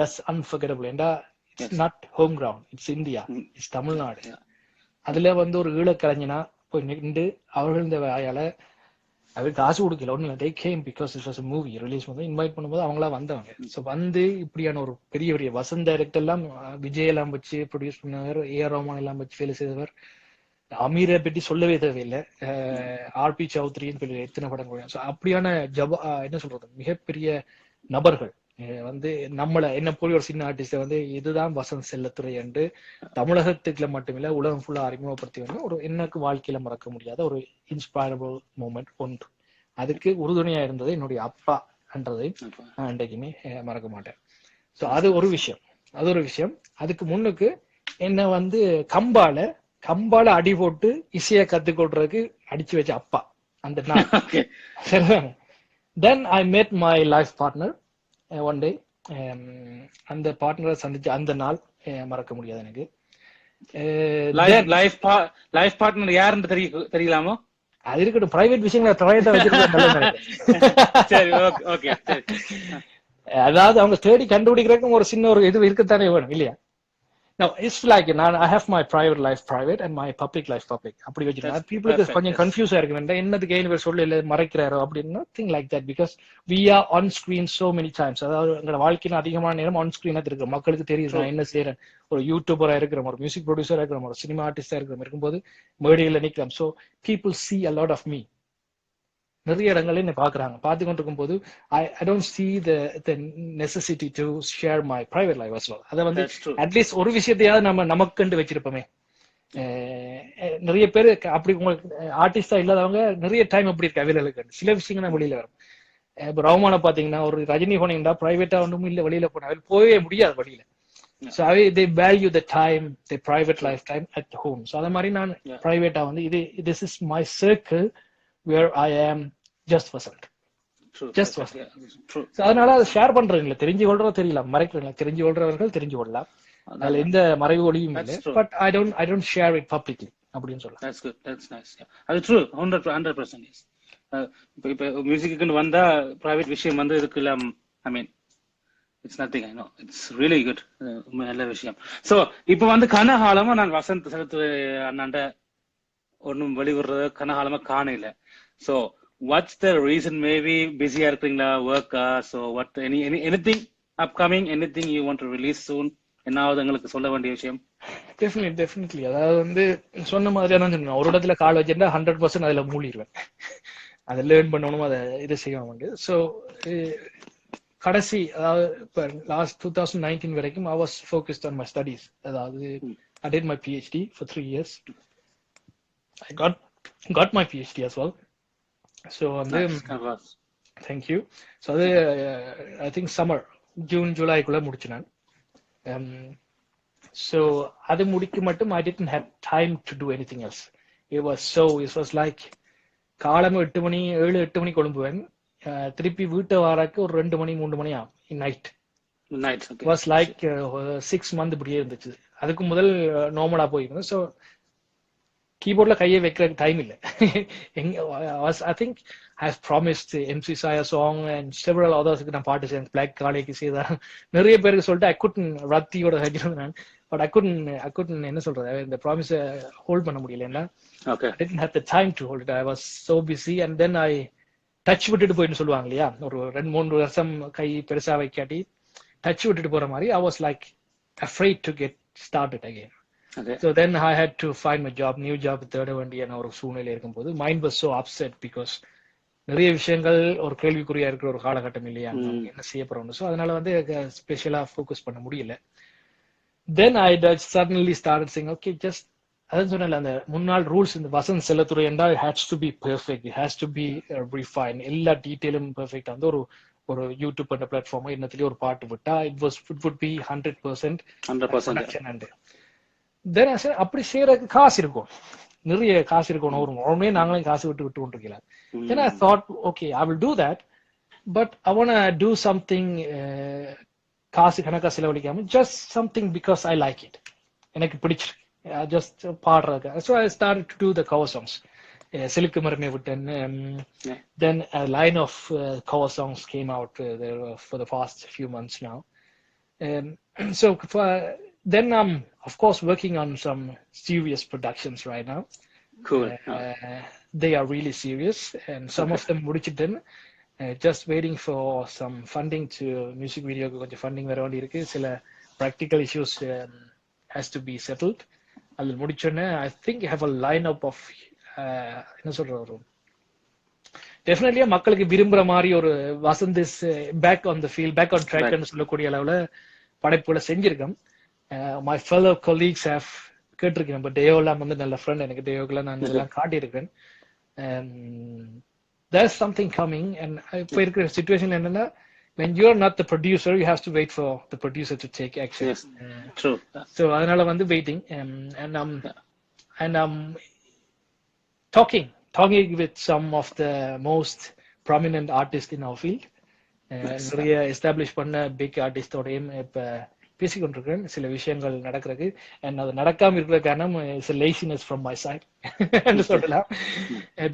That's unforgettable. ஏண்டா it's not home ground, it's India, it's Tamil Nadu. அதுல வந்து ஒரு ஈழக்கலைஞனா போய் நின்று அவர்கள் இந்த வாயால அவருக்கு காசு கொடுக்கல, ஒண்ணு they came because it was a movie release பண்ணி இன்வைட் பண்ணும்போது அவங்களா வந்தவங்க. ஸோ வந்து இப்படியான ஒரு பெரிய பெரிய வசந்த் டைரக்டர் எல்லாம், விஜய் எல்லாம் வச்சு ப்ரொடியூஸ் பண்ணவர், ஏஆர் ரஹ்மான் எல்லாம் வச்சு வேலை செய்தவர், அமீரை பற்றி சொல்லவே தேவையில்லை, ஆர்பி சௌத்ரின்னு சொல்லி எத்தனை படம் கூட. ஸோ அப்படியான என்ன சொல்றது மிகப்பெரிய நபர்கள் வந்து நம்மள என்ன போய் ஒரு சின்ன ஆர்டிஸ்ட வந்து இதுதான் வசந்த் செல்லத்துறை என்று தமிழகத்துக்குள்ள மட்டுமில்ல உலகம் ஃபுல்லா அறிமுகப்படுத்தி வந்து ஒரு எனக்கு வாழ்க்கையில மறக்க முடியாத ஒரு இன்ஸ்பைரபிள் மூமெண்ட் ஒன்று. அதுக்கு உறுதுணையா இருந்தது என்னுடைய அப்பா என்றதை நான் இன்றைக்குமே மறக்க மாட்டேன். ஸோ அது ஒரு விஷயம். அதுக்கு முன்னுக்கு என்ன வந்து கம்பால அடி போட்டு இசையை கத்துக்கொள்றதுக்கு அடிச்சு வச்ச அப்பா அந்த நாள். Then I met my life partner one day. அந்த பார்ட்னரை சந்திச்ச அந்த நாள் மறக்க முடியாது எனக்கு. லைஃப் பார்ட்னர் யாருன்னு தெரியலாமோ? அது இருக்கட்டும், பிரைவேட் விஷயங்களை அதாவது அவங்க தேடி கண்டுபிடிக்கிறதுக்கும் ஒரு சின்ன ஒரு இது இருக்கத்தானே வேணும் இல்லையா? No, it's like I have my private life private and my public life public. அப்படி வச்சிருக்கேன். People கொஞ்சம் கன்ஃபியூஸா இருக்கு, என்னதுக்கு ஏன் இவர் சொல்லல மறைக்கிறாரோ அப்படின்னு. Nothing like that, because we are on screen so many times. அதாவது எங்களோட வாழ்க்கையில அதிகமான நேரம் ஆன் ஸ்கிரீனா இருக்கு. மக்களுக்கு தெரியுது நான் என்ன செய்யறேன். ஒரு யூடியூபரா இருக்கிறோம், ஒரு மியூசிக் ப்ரொடியூசரா இருக்கிறோம், ஒரு சினிமா ஆர்டிஸ்டா இருக்கிறோம், இருக்கும்போது மேடையில நிற்கிறோம். So people see a lot of me. நிறைய இடங்கள்ல என்ன பாக்குறாங்க. பார்த்து கொண்டிருக்கும் போது I don't see the necessity to share my private life as well. அத வந்து அட்லீஸ்ட் ஒரு விஷயத்தையாவது நம்ம நமக்குண்டு வச்சிருப்போமே. நிறைய பேரு அப்படி உங்களுக்கு ஆர்டிஸ்டா இல்லாதவங்க நிறைய டைம் அப்படி இருக்கு அவைலபிள். சில விஷயங்கள் தான் வெளியில வரும். இப்ப ரவுமான பாத்தீங்கன்னா ஒரு ரஜினி போனீங்கன்னா பிரைவேட்டா ஒன்றும் இல்ல, வெளியில போனா போகவே முடியாது வெளியில. So they value the time, the private lifetime at home. So அத மாதிரி நான் பிரைவேட்டா வந்து this is my circle where I am just Vasant. Just Vasant. So அதனால அதை ஷேர் பண்றீங்களா, தெரிஞ்சு கொள்றதோ தெரியல, மறைக்கிறீங்களா, தெரிஞ்சு கொள்றவர்கள் தெரிஞ்சு கொள்ளலாம், அதுல எந்த மறைவு ஒளியும் இல்லை. But I don't share it publicly அப்படின்னு சொல்லலாம். That's good, that's nice. அது true, 100% yes. இப்ப மியூசிக்கு வந்தா பிரைவேட் விஷயம் வந்து இதுக்குள்ள I mean it's nothing, I know it's really good. நல்ல விஷயம். சோ இப்ப வந்து கனகாலமா நான் வசந்த் செலுத்துறை அண்ணாண்ட ஒன்னும் வெளிவர்றது கனகாலமா காணல. So what's the reason? Maybe பிஸியா இருக்கீங்களா, ஒர்க்கா? So what anything upcoming, anything you want to release soon? என்னாவது எங்களுக்கு சொல்ல வேண்டிய விஷயம்? டெஃபினெட்லி. அதாவது வந்து சொன்ன மாதிரியா தான் சொன்னேன், ஒரு இடத்துல கால் வச்சிருந்தா 100% அதுல மூழ்கிடுவேன். அதை லேர்ன் பண்ணணும், அதை இது செய்ய. ஸோ கடைசி அதாவது இப்போ லாஸ்ட் 2019 வரைக்கும் I was focused on my studies. அதாவது I did my PhD for 3 years. I got my PhD as well. So வந்து thank you. ஸோ அது I think summer ஜூன் ஜூலைக்குள்ள முடிச்சு நான். So அது முடிக்க மட்டும் I didn't have time to do anything else. It was like காலமே 7-8 மணி கொழும்புவேன், திருப்பி வீட்டை வாராக்கு ஒரு 2 மணி 3 மணி ஆகும் நைட். வாஸ் லைக் 6 months இப்படியே இருந்துச்சு. அதுக்கு முதல் நார்மலா போயிருந்தேன். ஸோ கீபோர்ட்ல கையை வைக்கிற டைம் இல்லை. I think I have promised MC Saya song and several others நான் பாட்டு செய்தேன், பிளாக் காலேக்கு செய்தேன், நிறைய பேருக்கு சொல்லிட்டு I couldn't ரத்தியோட நான். But I couldn't என்ன சொல்றது, இந்த ப்ராமிஸ் ஹோல்ட் பண்ண முடியல. என்ன I didn't have the time to hold it. I was so busy. And then I touch விட்டுட்டு போயின்னு சொல்லுவாங்க இல்லையா, ஒரு 2-3 வருஷம் கை பெருசா வைக்காட்டி டச் விட்டுட்டு போற மாதிரி. I was like afraid to get started again. So then I had to find my job, new job, தேட வேண்டிய ஒரு சூழ்நிலை இருக்கும்போது mind was so upset because நிறைய விஷயங்கள் ஒரு கேள்விக்குறியா இருக்கிற ஒரு காலகட்டம் இல்லையா, என்ன செய்ய போறோம். ஸோ அதனால வந்து ஸ்பெஷலா ஃபோக்கஸ் பண்ண முடியல. Then I suddenly started saying, okay, just அதான் சொன்னல, அந்த முன்னாள் ரூல்ஸ், இந்த வசந்த் செல்லத்துறை என்றால் it has to be perfect, it has to be refined, எல்லா டீட்டெயிலும் பெர்ஃபெக்டா வந்து ஒரு யூடியூப் என்ற பிளாட்ஃபார்ம் என்னத்திலேயே ஒரு பாட்டு விட்டா it would be 100% production. And then I said, அப்படி செய்யறதுக்கு காசு இருக்கும், நிறைய காசு இருக்கணும், உடனே நாங்களும் காசு விட்டு கொண்டிருக்கலாம். Then I thought, okay, I will do that, but I want to do something காசு கணக்கா செலவழிக்காம, just something because I like it, எனக்கு பிடிச்சிருக்கு, just பாடுறாங்க. So I started to do the cover songs. சிலுக்கு மரமே written. Then a line of cover songs came out for the past few months now. So then I'm of course working on some serious productions right now. Cool. They are really serious, and some of them முடிச்சிட்டேன். Just waiting for some funding to music video. கொஞ்சம் funding வர வேண்டி இருக்கு, சில practical issues has to be settled. அதில் முடிச்சோன்னே I think I have a lineup of என்ன சொல்ற, ஒரு டெஃபினெட்லியா மக்களுக்கு விரும்புற மாதிரி ஒரு Vasanth is back on the field, back on ட்ராக்னு சொல்லக்கூடிய அளவுல படைப்புகளை செஞ்சிருக்கேன். மை ஃபெலோ கொலீக்ஸ் ஹேவ் கேட்டிருக்கேன். பட் டேயோலாம் வந்து நல்ல ஃப்ரெண்ட் எனக்கு, டேயோக்கெல்லாம் நான் இதெல்லாம் காட்டியிருக்கேன். there's something coming. And இப்போ இருக்கிற சிச்சுவேஷன் என்னன்னா, when you're not the producer, you have to wait for the producer to take action. Yes, true. So அதனால வந்து waiting, and I'm talking with some of the most prominent artists in our field. நிறைய எஸ்டாப்ளிஷ் பண்ண பிக் ஆர்டிஸ்டோடையும் இப்ப பேசிக்கொண்டிருக்கிறேன். சில விஷயங்கள் நடக்கிறது, and அது நடக்காம இருக்கிற காரணம் it's a laziness from my side என்று சொல்லலாம்.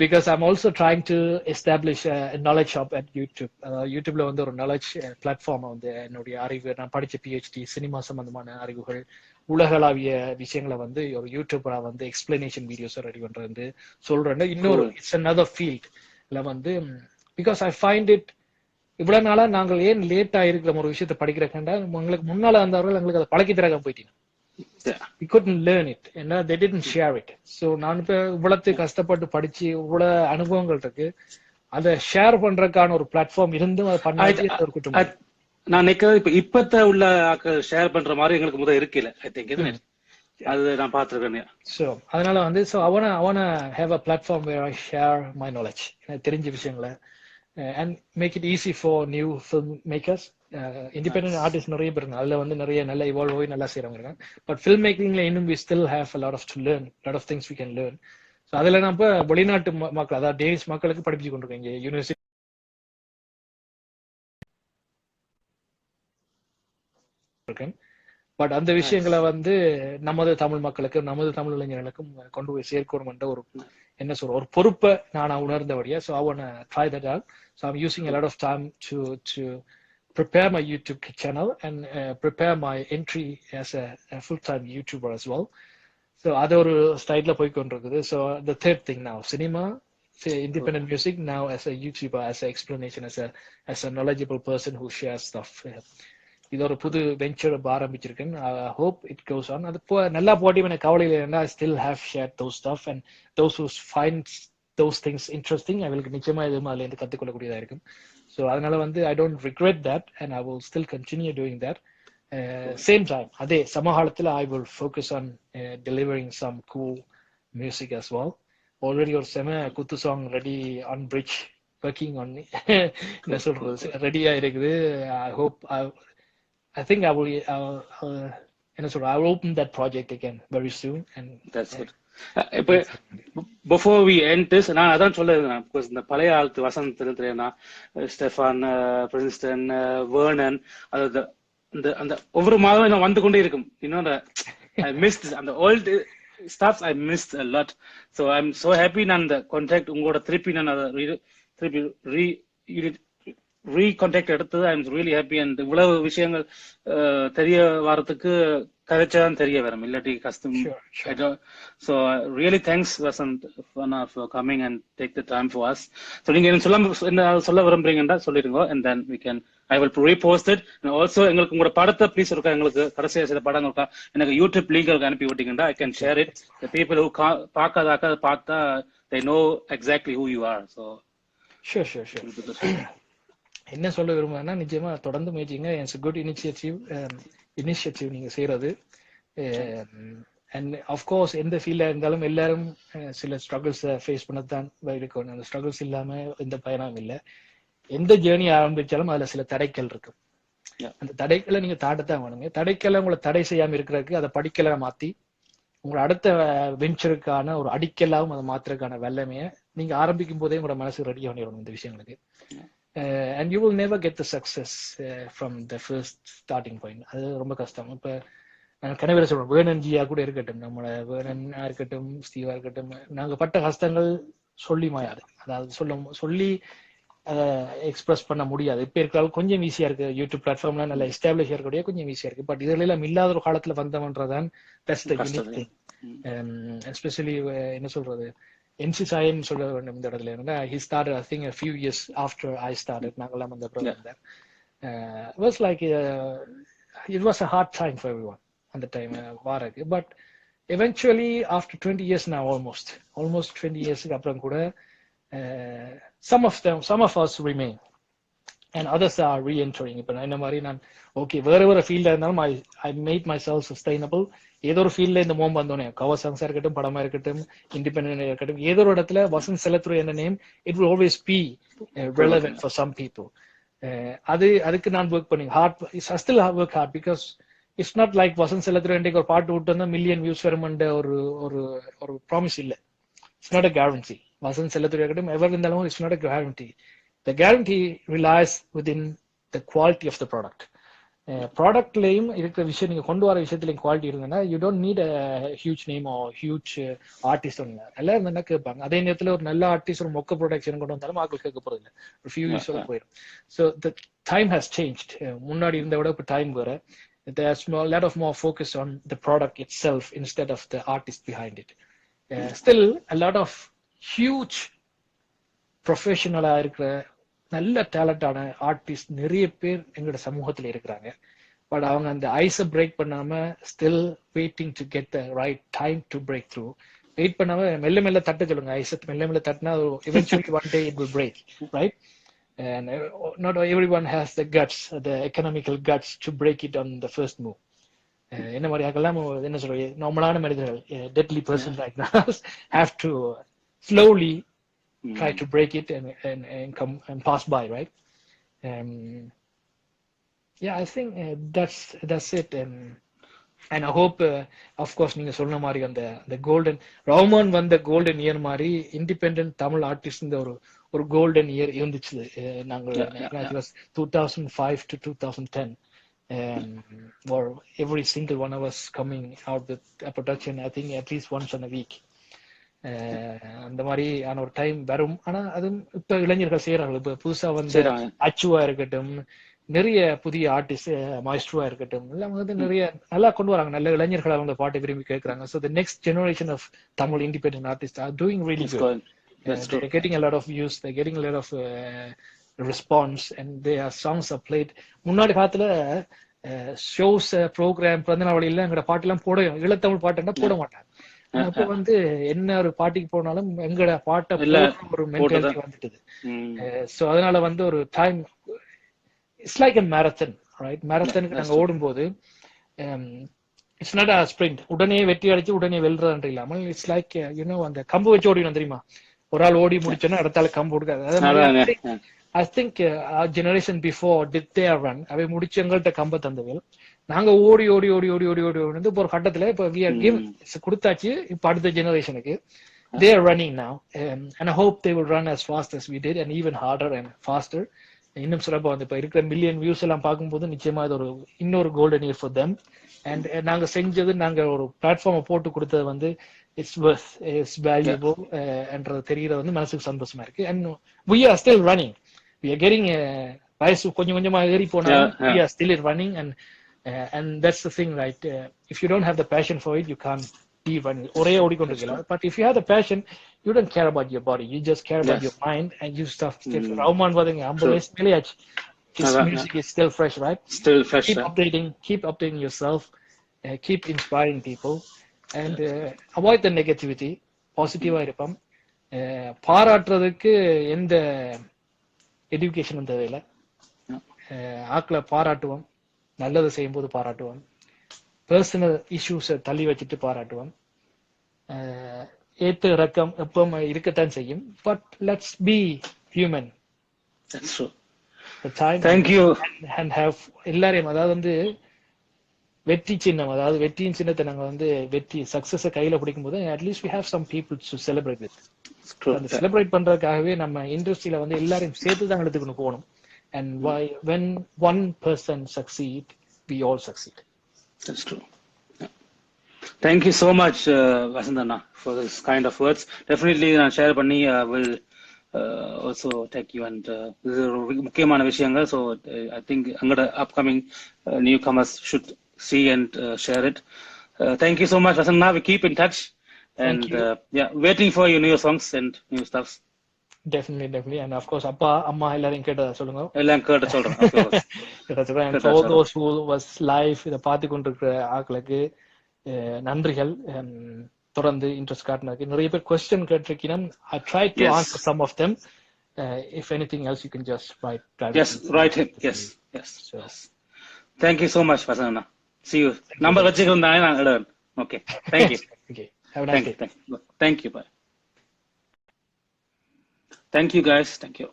Because I'm also trying to establish a knowledge hub at YouTube. யூடியூப்ல வந்து ஒரு knowledge பிளாட்ஃபார்ம் வந்து என்னுடைய அறிவு, நான் படிச்ச PhD, சினிமா சம்பந்தமான அறிவுகள், உலகளாவிய விஷயங்களை வந்து ஒரு யூடியூபரா வந்து எக்ஸ்பிளனேஷன் வீடியோஸ் ரெடி பண்றது சொல்றேன். இன்னொரு இட்ஸ் another field வந்து, because I find it, இவ்வளவு நாளா நாங்கள் ஏன் லேட்டா இருக்கிற ஒரு விஷயத்தை படிக்கிறேன்டா, உங்களுக்கு முன்னால வந்தவர்கள் எங்களுக்கு அதை பழக்கி தராக போயிட்டீங்க. We couldn't learn it, and they didn't share it. So நான் இப்ப இவ்வளவு கஷ்டப்பட்டு படிச்சு இவ்வளவு அனுபவங்கள் இருக்கு, அதை ஷேர் பண்றதுக்கான ஒரு பிளாட்ஃபார்ம் இருந்தும் அதை பண்ணாச்சு ஒரு குற்றம். நான் நினைக்கிறது இப்பத்த உள்ள ஷேர் பண்ற மாதிரி எங்களுக்கு முதல் இருக்கல. ஐ திங்க் அது நான் பார்த்திருக்கேன். ஸோ அதனால வந்து so wanna have a platform where I share my knowledge, எனக்கு தெரிஞ்ச விஷயங்களை, and make it easy for new film makers. Independent artist நிறைய பேர் அதுல வந்து நிறைய நல்லா இவால்வ் ஆகி நல்லா செய்யறவங்க இருக்காங்க. பட் ஃபில்ம் மேக்கிங்ல இன்னும் we still have a lot of to learn, lot of things we can learn. So அதுல நான் இப்போ வெளிநாட்டு மக்கள், அதாவது டேனிஷ் மக்களுக்கு படிப்பிச்சு கொண்டிருக்கேன் இங்கே யூனிவர்சிட்டி. பட் அந்த விஷயங்களை வந்து நமது தமிழ் மக்களுக்கு, நமது தமிழ் இளைஞர்களுக்கும் கொண்டு போய் சேர்க்கணும் என்ற ஒரு என்ன சொல்ற ஒரு பொறுப்பை நான் உணர்ந்தபடியா. So I want try that out. So I'm using a lot of time to prepare my YouTube channel and prepare my entry as a full-time YouTuber as well. So அது ஒரு ஸ்டைல்ல போய் கொண்டிருக்குது. So the third thing now, cinema, independent music, now as a YouTuber, as an explanation, as a knowledgeable person who shares stuff. இது ஒரு புது வெஞ்சர் ஆரம்பிச்சிருக்கேன். Hope it goes on. அது நல்லா போட்டி எனக்கு கவலை இல்லைன்னா I still have share those stuff and those who finds those things interesting, அவங்களுக்கு நிச்சயமா எதுவும் அதுல இருந்து கத்துக்கொள்ளக்கூடியதா இருக்கும். ஸோ அதனால வந்து I don't regret that and I will still continue doing that. Same time அதே சமகாலத்தில் I will focus on delivering some cool music as well. Already ஒரு செம குத்து song ready on bridge working on என்ன சொல்றது ரெடியா இருக்குது. I hope I think I will I will open that project again very soon. And that's good. Before we end this, நான் அதான் சொல்லுறேன், because இந்த பழைய ஆளத்து வசந்த் தெரியுதுனா, ஸ்டெஃபான், பிரின்ஸ்டன், வேர்னன், அது அந்த ஒவ்வொரு மாதமும் நான் வந்து கொண்டே இருக்கும். இன்னொரு I missed அந்த old stuff, I missed a lot. So I'm so happy நான் அந்த கான்டாக்ட் உங்களோட திருப்பி நான் அதை ரீகான்டாக்ட் எடுத்தது. I am really happy. And இவ்வளவு விஷயங்கள் தெரிய வரதுக்கு கதைச்சாதான் தெரிய வரும், இல்லாட்டி கஷ்டம். So really thanks Vasanth for coming and take the time for us. So நீங்க என்ன சொல்ல விரும்புறீங்கன்னா சொல்லிடுங்க. And then we can I will repost it. Also எங்களுக்கு உங்களோட படத்தை ப்ளீஸ் இருக்கா, எங்களுக்கு கடைசியா சில படங்கள் இருக்கா, எனக்கு யூடியூப் லிங்க் அனுப்பி விட்டீங்கன்னா I can share it. People who பார்க்காதாக்கா பார்த்தா they know exactly who you are. So sure. என்ன சொல்ல விரும்புறேன்னா நிச்சயமா தொடர்ந்து முயற்சிங்க. இட்ஸ் குட் இனிஷியேட்டிவ் நீங்க செய்யறது. அண்ட் ஆஃப்கோர்ஸ் எந்த ஃபீல்டா இருந்தாலும் எல்லாரும் சில ஸ்ட்ரகிள்ஸ் ஃபேஸ் பண்ணத்தான் இருக்கும். அந்த ஸ்ட்ரகிள்ஸ் இல்லாம எந்த பயனும் இல்லை. எந்த ஜேர்னி ஆரம்பிச்சாலும் அதுல சில தடைகள் இருக்கு. அந்த தடைகளை நீங்க தாண்டத்தான் வேணுங்க. தடைகளை உங்களை தடை செய்யாம இருக்கிறதுக்கு அதை படிக்கல மாத்தி உங்களோட அடுத்த வெஞ்சருக்கான ஒரு அடிக்கலாவும் அதை மாத்துறதுக்கான வல்லமையை நீங்க ஆரம்பிக்கும் போதே உங்களோட மனசு ரெடி பண்ணிடணும் இந்த விஷயங்களுக்கு. And you will never get the success from the first starting point. அது ரொம்ப கஷ்டம். இப்ப நான் கனவேல சொல்றேன், வேணன்ஜியா கூட இருக்கட்டும், நம்மளோட வேணனா இருக்கட்டும், ஸ்டீவா இருக்கட்டும், நாங்க பட்ட கஷ்டங்கள் சொல்லி மாயாது. அதாவது சொல்லி அதை எக்ஸ்பிரஸ் பண்ண முடியாது. இப்ப இருக்கிறாலும் கொஞ்சம் ஈஸியா இருக்கு. யூடியூப் பிளாட்ஃபார்ம்ல நல்லா எஸ்டாப்ளிஷ் இருக்கக்கூடிய கொஞ்சம் ஈஸியா இருக்கு. பட் இதுல எல்லாம் இல்லாத ஒரு காலத்துல வந்தவன்றதான் that's the unique thing. Especially என்ன சொல்றது, NCSIM சொல்ல வேண்டும் இந்த இடத்துல. என்னன்னா he started I think a few years after I started. நாங்கெல்லாம் அந்த program there. It was like it was a hard time for everyone அந்த டைம் வாரக்கு. But eventually after 20 years now, almost 20 years அப்புறம் கூட some of us remain and others are re-entering. இப்ப நான் இந்த மாதிரி நான் ஓகே வேற ஃபீல்டா இருந்தாலும் I made myself sustainable. ஏதோ ஒரு ஃபீல்ட்ல இந்த மோம் வந்தோடனே கவர் சாங்ஸா இருக்கட்டும், படமா இருக்கட்டும், இண்டிபெண்டன்ட் இருக்கட்டும், ஏதோ ஒரு இடத்துல வசந்த் செல்லத்துறை என்ற name it will always be relevant for some people. அதுக்கு நான் ஒர்க் பண்ணி I still work hard because it's not like Vasanth Chellathurai ஒரு பாட்டு விட்டு வந்தா மில்லியன் வியூஸ் வரும்ன்ற ஒரு ப்ராமிஸ் இல்லை. It's not a guarantee. Vasanth Chellathurai இருக்கட்டும் எவர் இருந்தாலும் it's not a guarantee. The guarantee relies within the quality of the product. ப்ராடக்ட்லயும் இருக்கிற விஷயம் நீங்க கொண்டு வர விஷயத்துலயும் குவாலிட்டி இருந்ததுன்னா you don't need a huge name or huge artist ஒன்று நல்லா இருந்தா கேட்பாங்க. அதே நேரத்துல ஒரு நல்ல ஆர்டிஸ்ட் ஒரு மொக்க ப்ரொடக்ஷன் கொண்டு வந்தாலும் ஆக்கள் கேட்க போறது இல்லை. ஒரு ஃபியூ இயர்ஸோட போயிடும். So the time has changed. முன்னாடி இருந்த விட இப்போ டைம் வேற. There's a lot of more focus on the product itself instead of the artist behind it. Still a lot of huge ப்ரொஃபஷனலா இருக்கிற நல்ல டேலண்டான ஆர்டிஸ்ட் நிறைய பேர் எங்களோட சமூகத்துல இருக்கிறாங்க. பட் அவங்க அந்த ஐஸை பிரேக் பண்ணாம still waiting to get the right time to break through. Wait பண்ணாம மெல்ல மெல்ல தட்ட சொல்லுங்க. ஐசத் மெல்ல மெல்ல தட்டினா eventually one day it will break, right? And not everyone has the guts, the economical guts to break it on the first move. என்ன மாதிரி ஆகலாம் என்ன சொல்றது, நார்மலான மனிதர்கள், deadly person like us have to slowly try to break it and come and pass by, right? um, yeah, I think that's it. And I hope of course நீங்க சொன்ன மாதிரி அந்த கோல்டன் ரஹ்மான் வந்த கோல்டன் இயர் மாதிரி இண்டிபெண்டன்ட் தமிழ் ஆர்டிஸ்ட் இந்த ஒரு கோல்டன் இயர் இருந்துச்சு. நாங்கள் 2005 to 2010 or every single one of us coming out with a production, I think at least once in a week. அந்த மாதிரி ஆன ஒரு டைம் வரும். ஆனா அதுவும் இப்ப இளைஞர்கள் செய்யறாங்க. இப்ப புதுசா வந்து அச்சுவா இருக்கட்டும், நிறைய புதிய ஆர்டிஸ்ட் மாய்ஸ்ட்ரோவா இருக்கட்டும், எல்லாம் வந்து நிறைய நல்லா கொண்டு வராங்க. நல்ல இளைஞர்கள் அவங்க பாட்டை விரும்பி கேட்கறாங்க. So the next generation of Tamil independent artists are doing really good. They're getting a lot of views, they're getting a lot of response, and their songs are played. முன்னாடி காலத்துல ஷோஸ் ப்ரோக்ராம் பிறந்தநாள் வழியில எங்கட பாட்டெல்லாம் போட, ஈழத்தமிழ் பாட்டுன்னா போட மாட்டாங்க. அப்ப வந்து என்ன ஒரு பாட்டிக்கு போனாலும் எங்கட பாட்டை ஒரு மென்டாலிட்டி வந்துட்டது. சோ அதனால வந்து ஒரு time it's like a marathon, right? மேரத்தனுக்கு நாங்க ஓடும்போது இட்ஸ் நாட் a sprint. உடனே வெற்றி அடிச்சு உடனே வெல்றதுன்ற இல்லாமல் இட்ஸ் லைக் அந்த கம்பு வச்சு ஓடினோம் தெரியுமா, ஒரு ஆள் ஓடி முடிச்சோன்னா அடுத்த ஆள் கம்பு கொடுக்காது. I think our generation before did their run. அவை முடிச்சு எங்கள்கிட்ட கம்ப தந்தவர்கள். நாங்க ஓடி ஓடி ஓடி ஓடி ஓடி ஓடி வந்து இப்போ ஒரு கட்டத்துல இப்ப கொடுத்தாச்சு. இப்ப அடுத்த ஜெனரேஷனுக்கு they are running now, and I hope they will run as fast as we did and even harder and faster. இன்னும் சிறப்பா வந்து இப்ப இருக்கிற மில்லியன் வியூஸ் எல்லாம் பார்க்கும்போது நிச்சயமா இது இன்னொரு golden year for them. And நாங்க செஞ்சது, நாங்க ஒரு பிளாட்ஃபார்மை போட்டு கொடுத்தது வந்து இட்ஸ் வர்த், இட்ஸ் வேல்யூபிள் என்றது தெரியறது வந்து மனசுக்கு சந்தோஷமா இருக்கு. And we are still running. We are getting வயசு கொஞ்சம் கொஞ்சமா ஏறி போனாலும் we are still running, and that's the thing, right? If you don't have the passion for it, you can't be running. ஒரே ஓடிக்கொண்டிருக்கலாம். But if you have the passion, you don't care about your body, you just care about your mind, and you stuff. Rahman பாருங்க 50 வயசு மேலே ஆச்சு. His music is still fresh, right? Still fresh. Keep updating yourself, keep inspiring people, and avoid the negativity. பாசிட்டிவா இருப்போம். பாராட்டுறதுக்கு எந்த எஜுகேஷனும் தேவையில்லை. ஆக்களை பாராட்டுவோம், நல்லது செய்யும் போது பாராட்டுவோம், பர்சனல் இஷ்யூஸை தள்ளி வச்சுட்டு பாராட்டுவோம். ஏத்து இறக்கம் எப்பவும் இருக்கத்தான் செய்யும். But let's be human. And have எல்லாரையும், அதாவது வந்து வெற்றி சின்னம், அதாவது வெற்றியின் சின்னத்தை நாங்க வந்து வெற்றி சக்சஸ கையில பிடிக்கும் போது at least we have some people to celebrate with. அந்த செலிப்ரேட் பண்றதுக்காகவே நம்ம இண்டஸ்ட்ரியில வந்து எல்லாரையும் சேர்த்து தான் எடுத்துக்கணும் போகணும். And when one person succeed, we all succeed. That's true. Thank you so much, Vasantha, for this kind of words. Definitely நான் ஷேர் பண்ணி will also take you, and this is முக்கியமான விஷயங்கள். So I think அங்கட upcoming newcomers should see and share it. Thank you so much, Vasantha. We keep in touch, and waiting for your new songs and new stuffs. Definitely, and of course அப்பா அம்மா எல்லாரையும் கேட்டதா சொல்லுங்க. எல்லாம் கேட்ட சொல்றேன். For those who was live இத பார்த்து கொண்டிருக்கிற ஆட்களுக்கு நன்றிகள். தொடர்ந்து இன்ட்ரெஸ்ட் காட்டினதுக்கு. நிறைய பேர் கொஸ்டின் கேட்டிருக்கீங்க. I tried to answer some of them. If anything else, you can just write. Write him. Yes. Thank you so much, Vasantha. See you. Number வச்சிருந்தா நான் எடுறேன். Okay. Thank you. Okay. Have a nice day. Thank you. Bye. Thank you, guys. Thank you.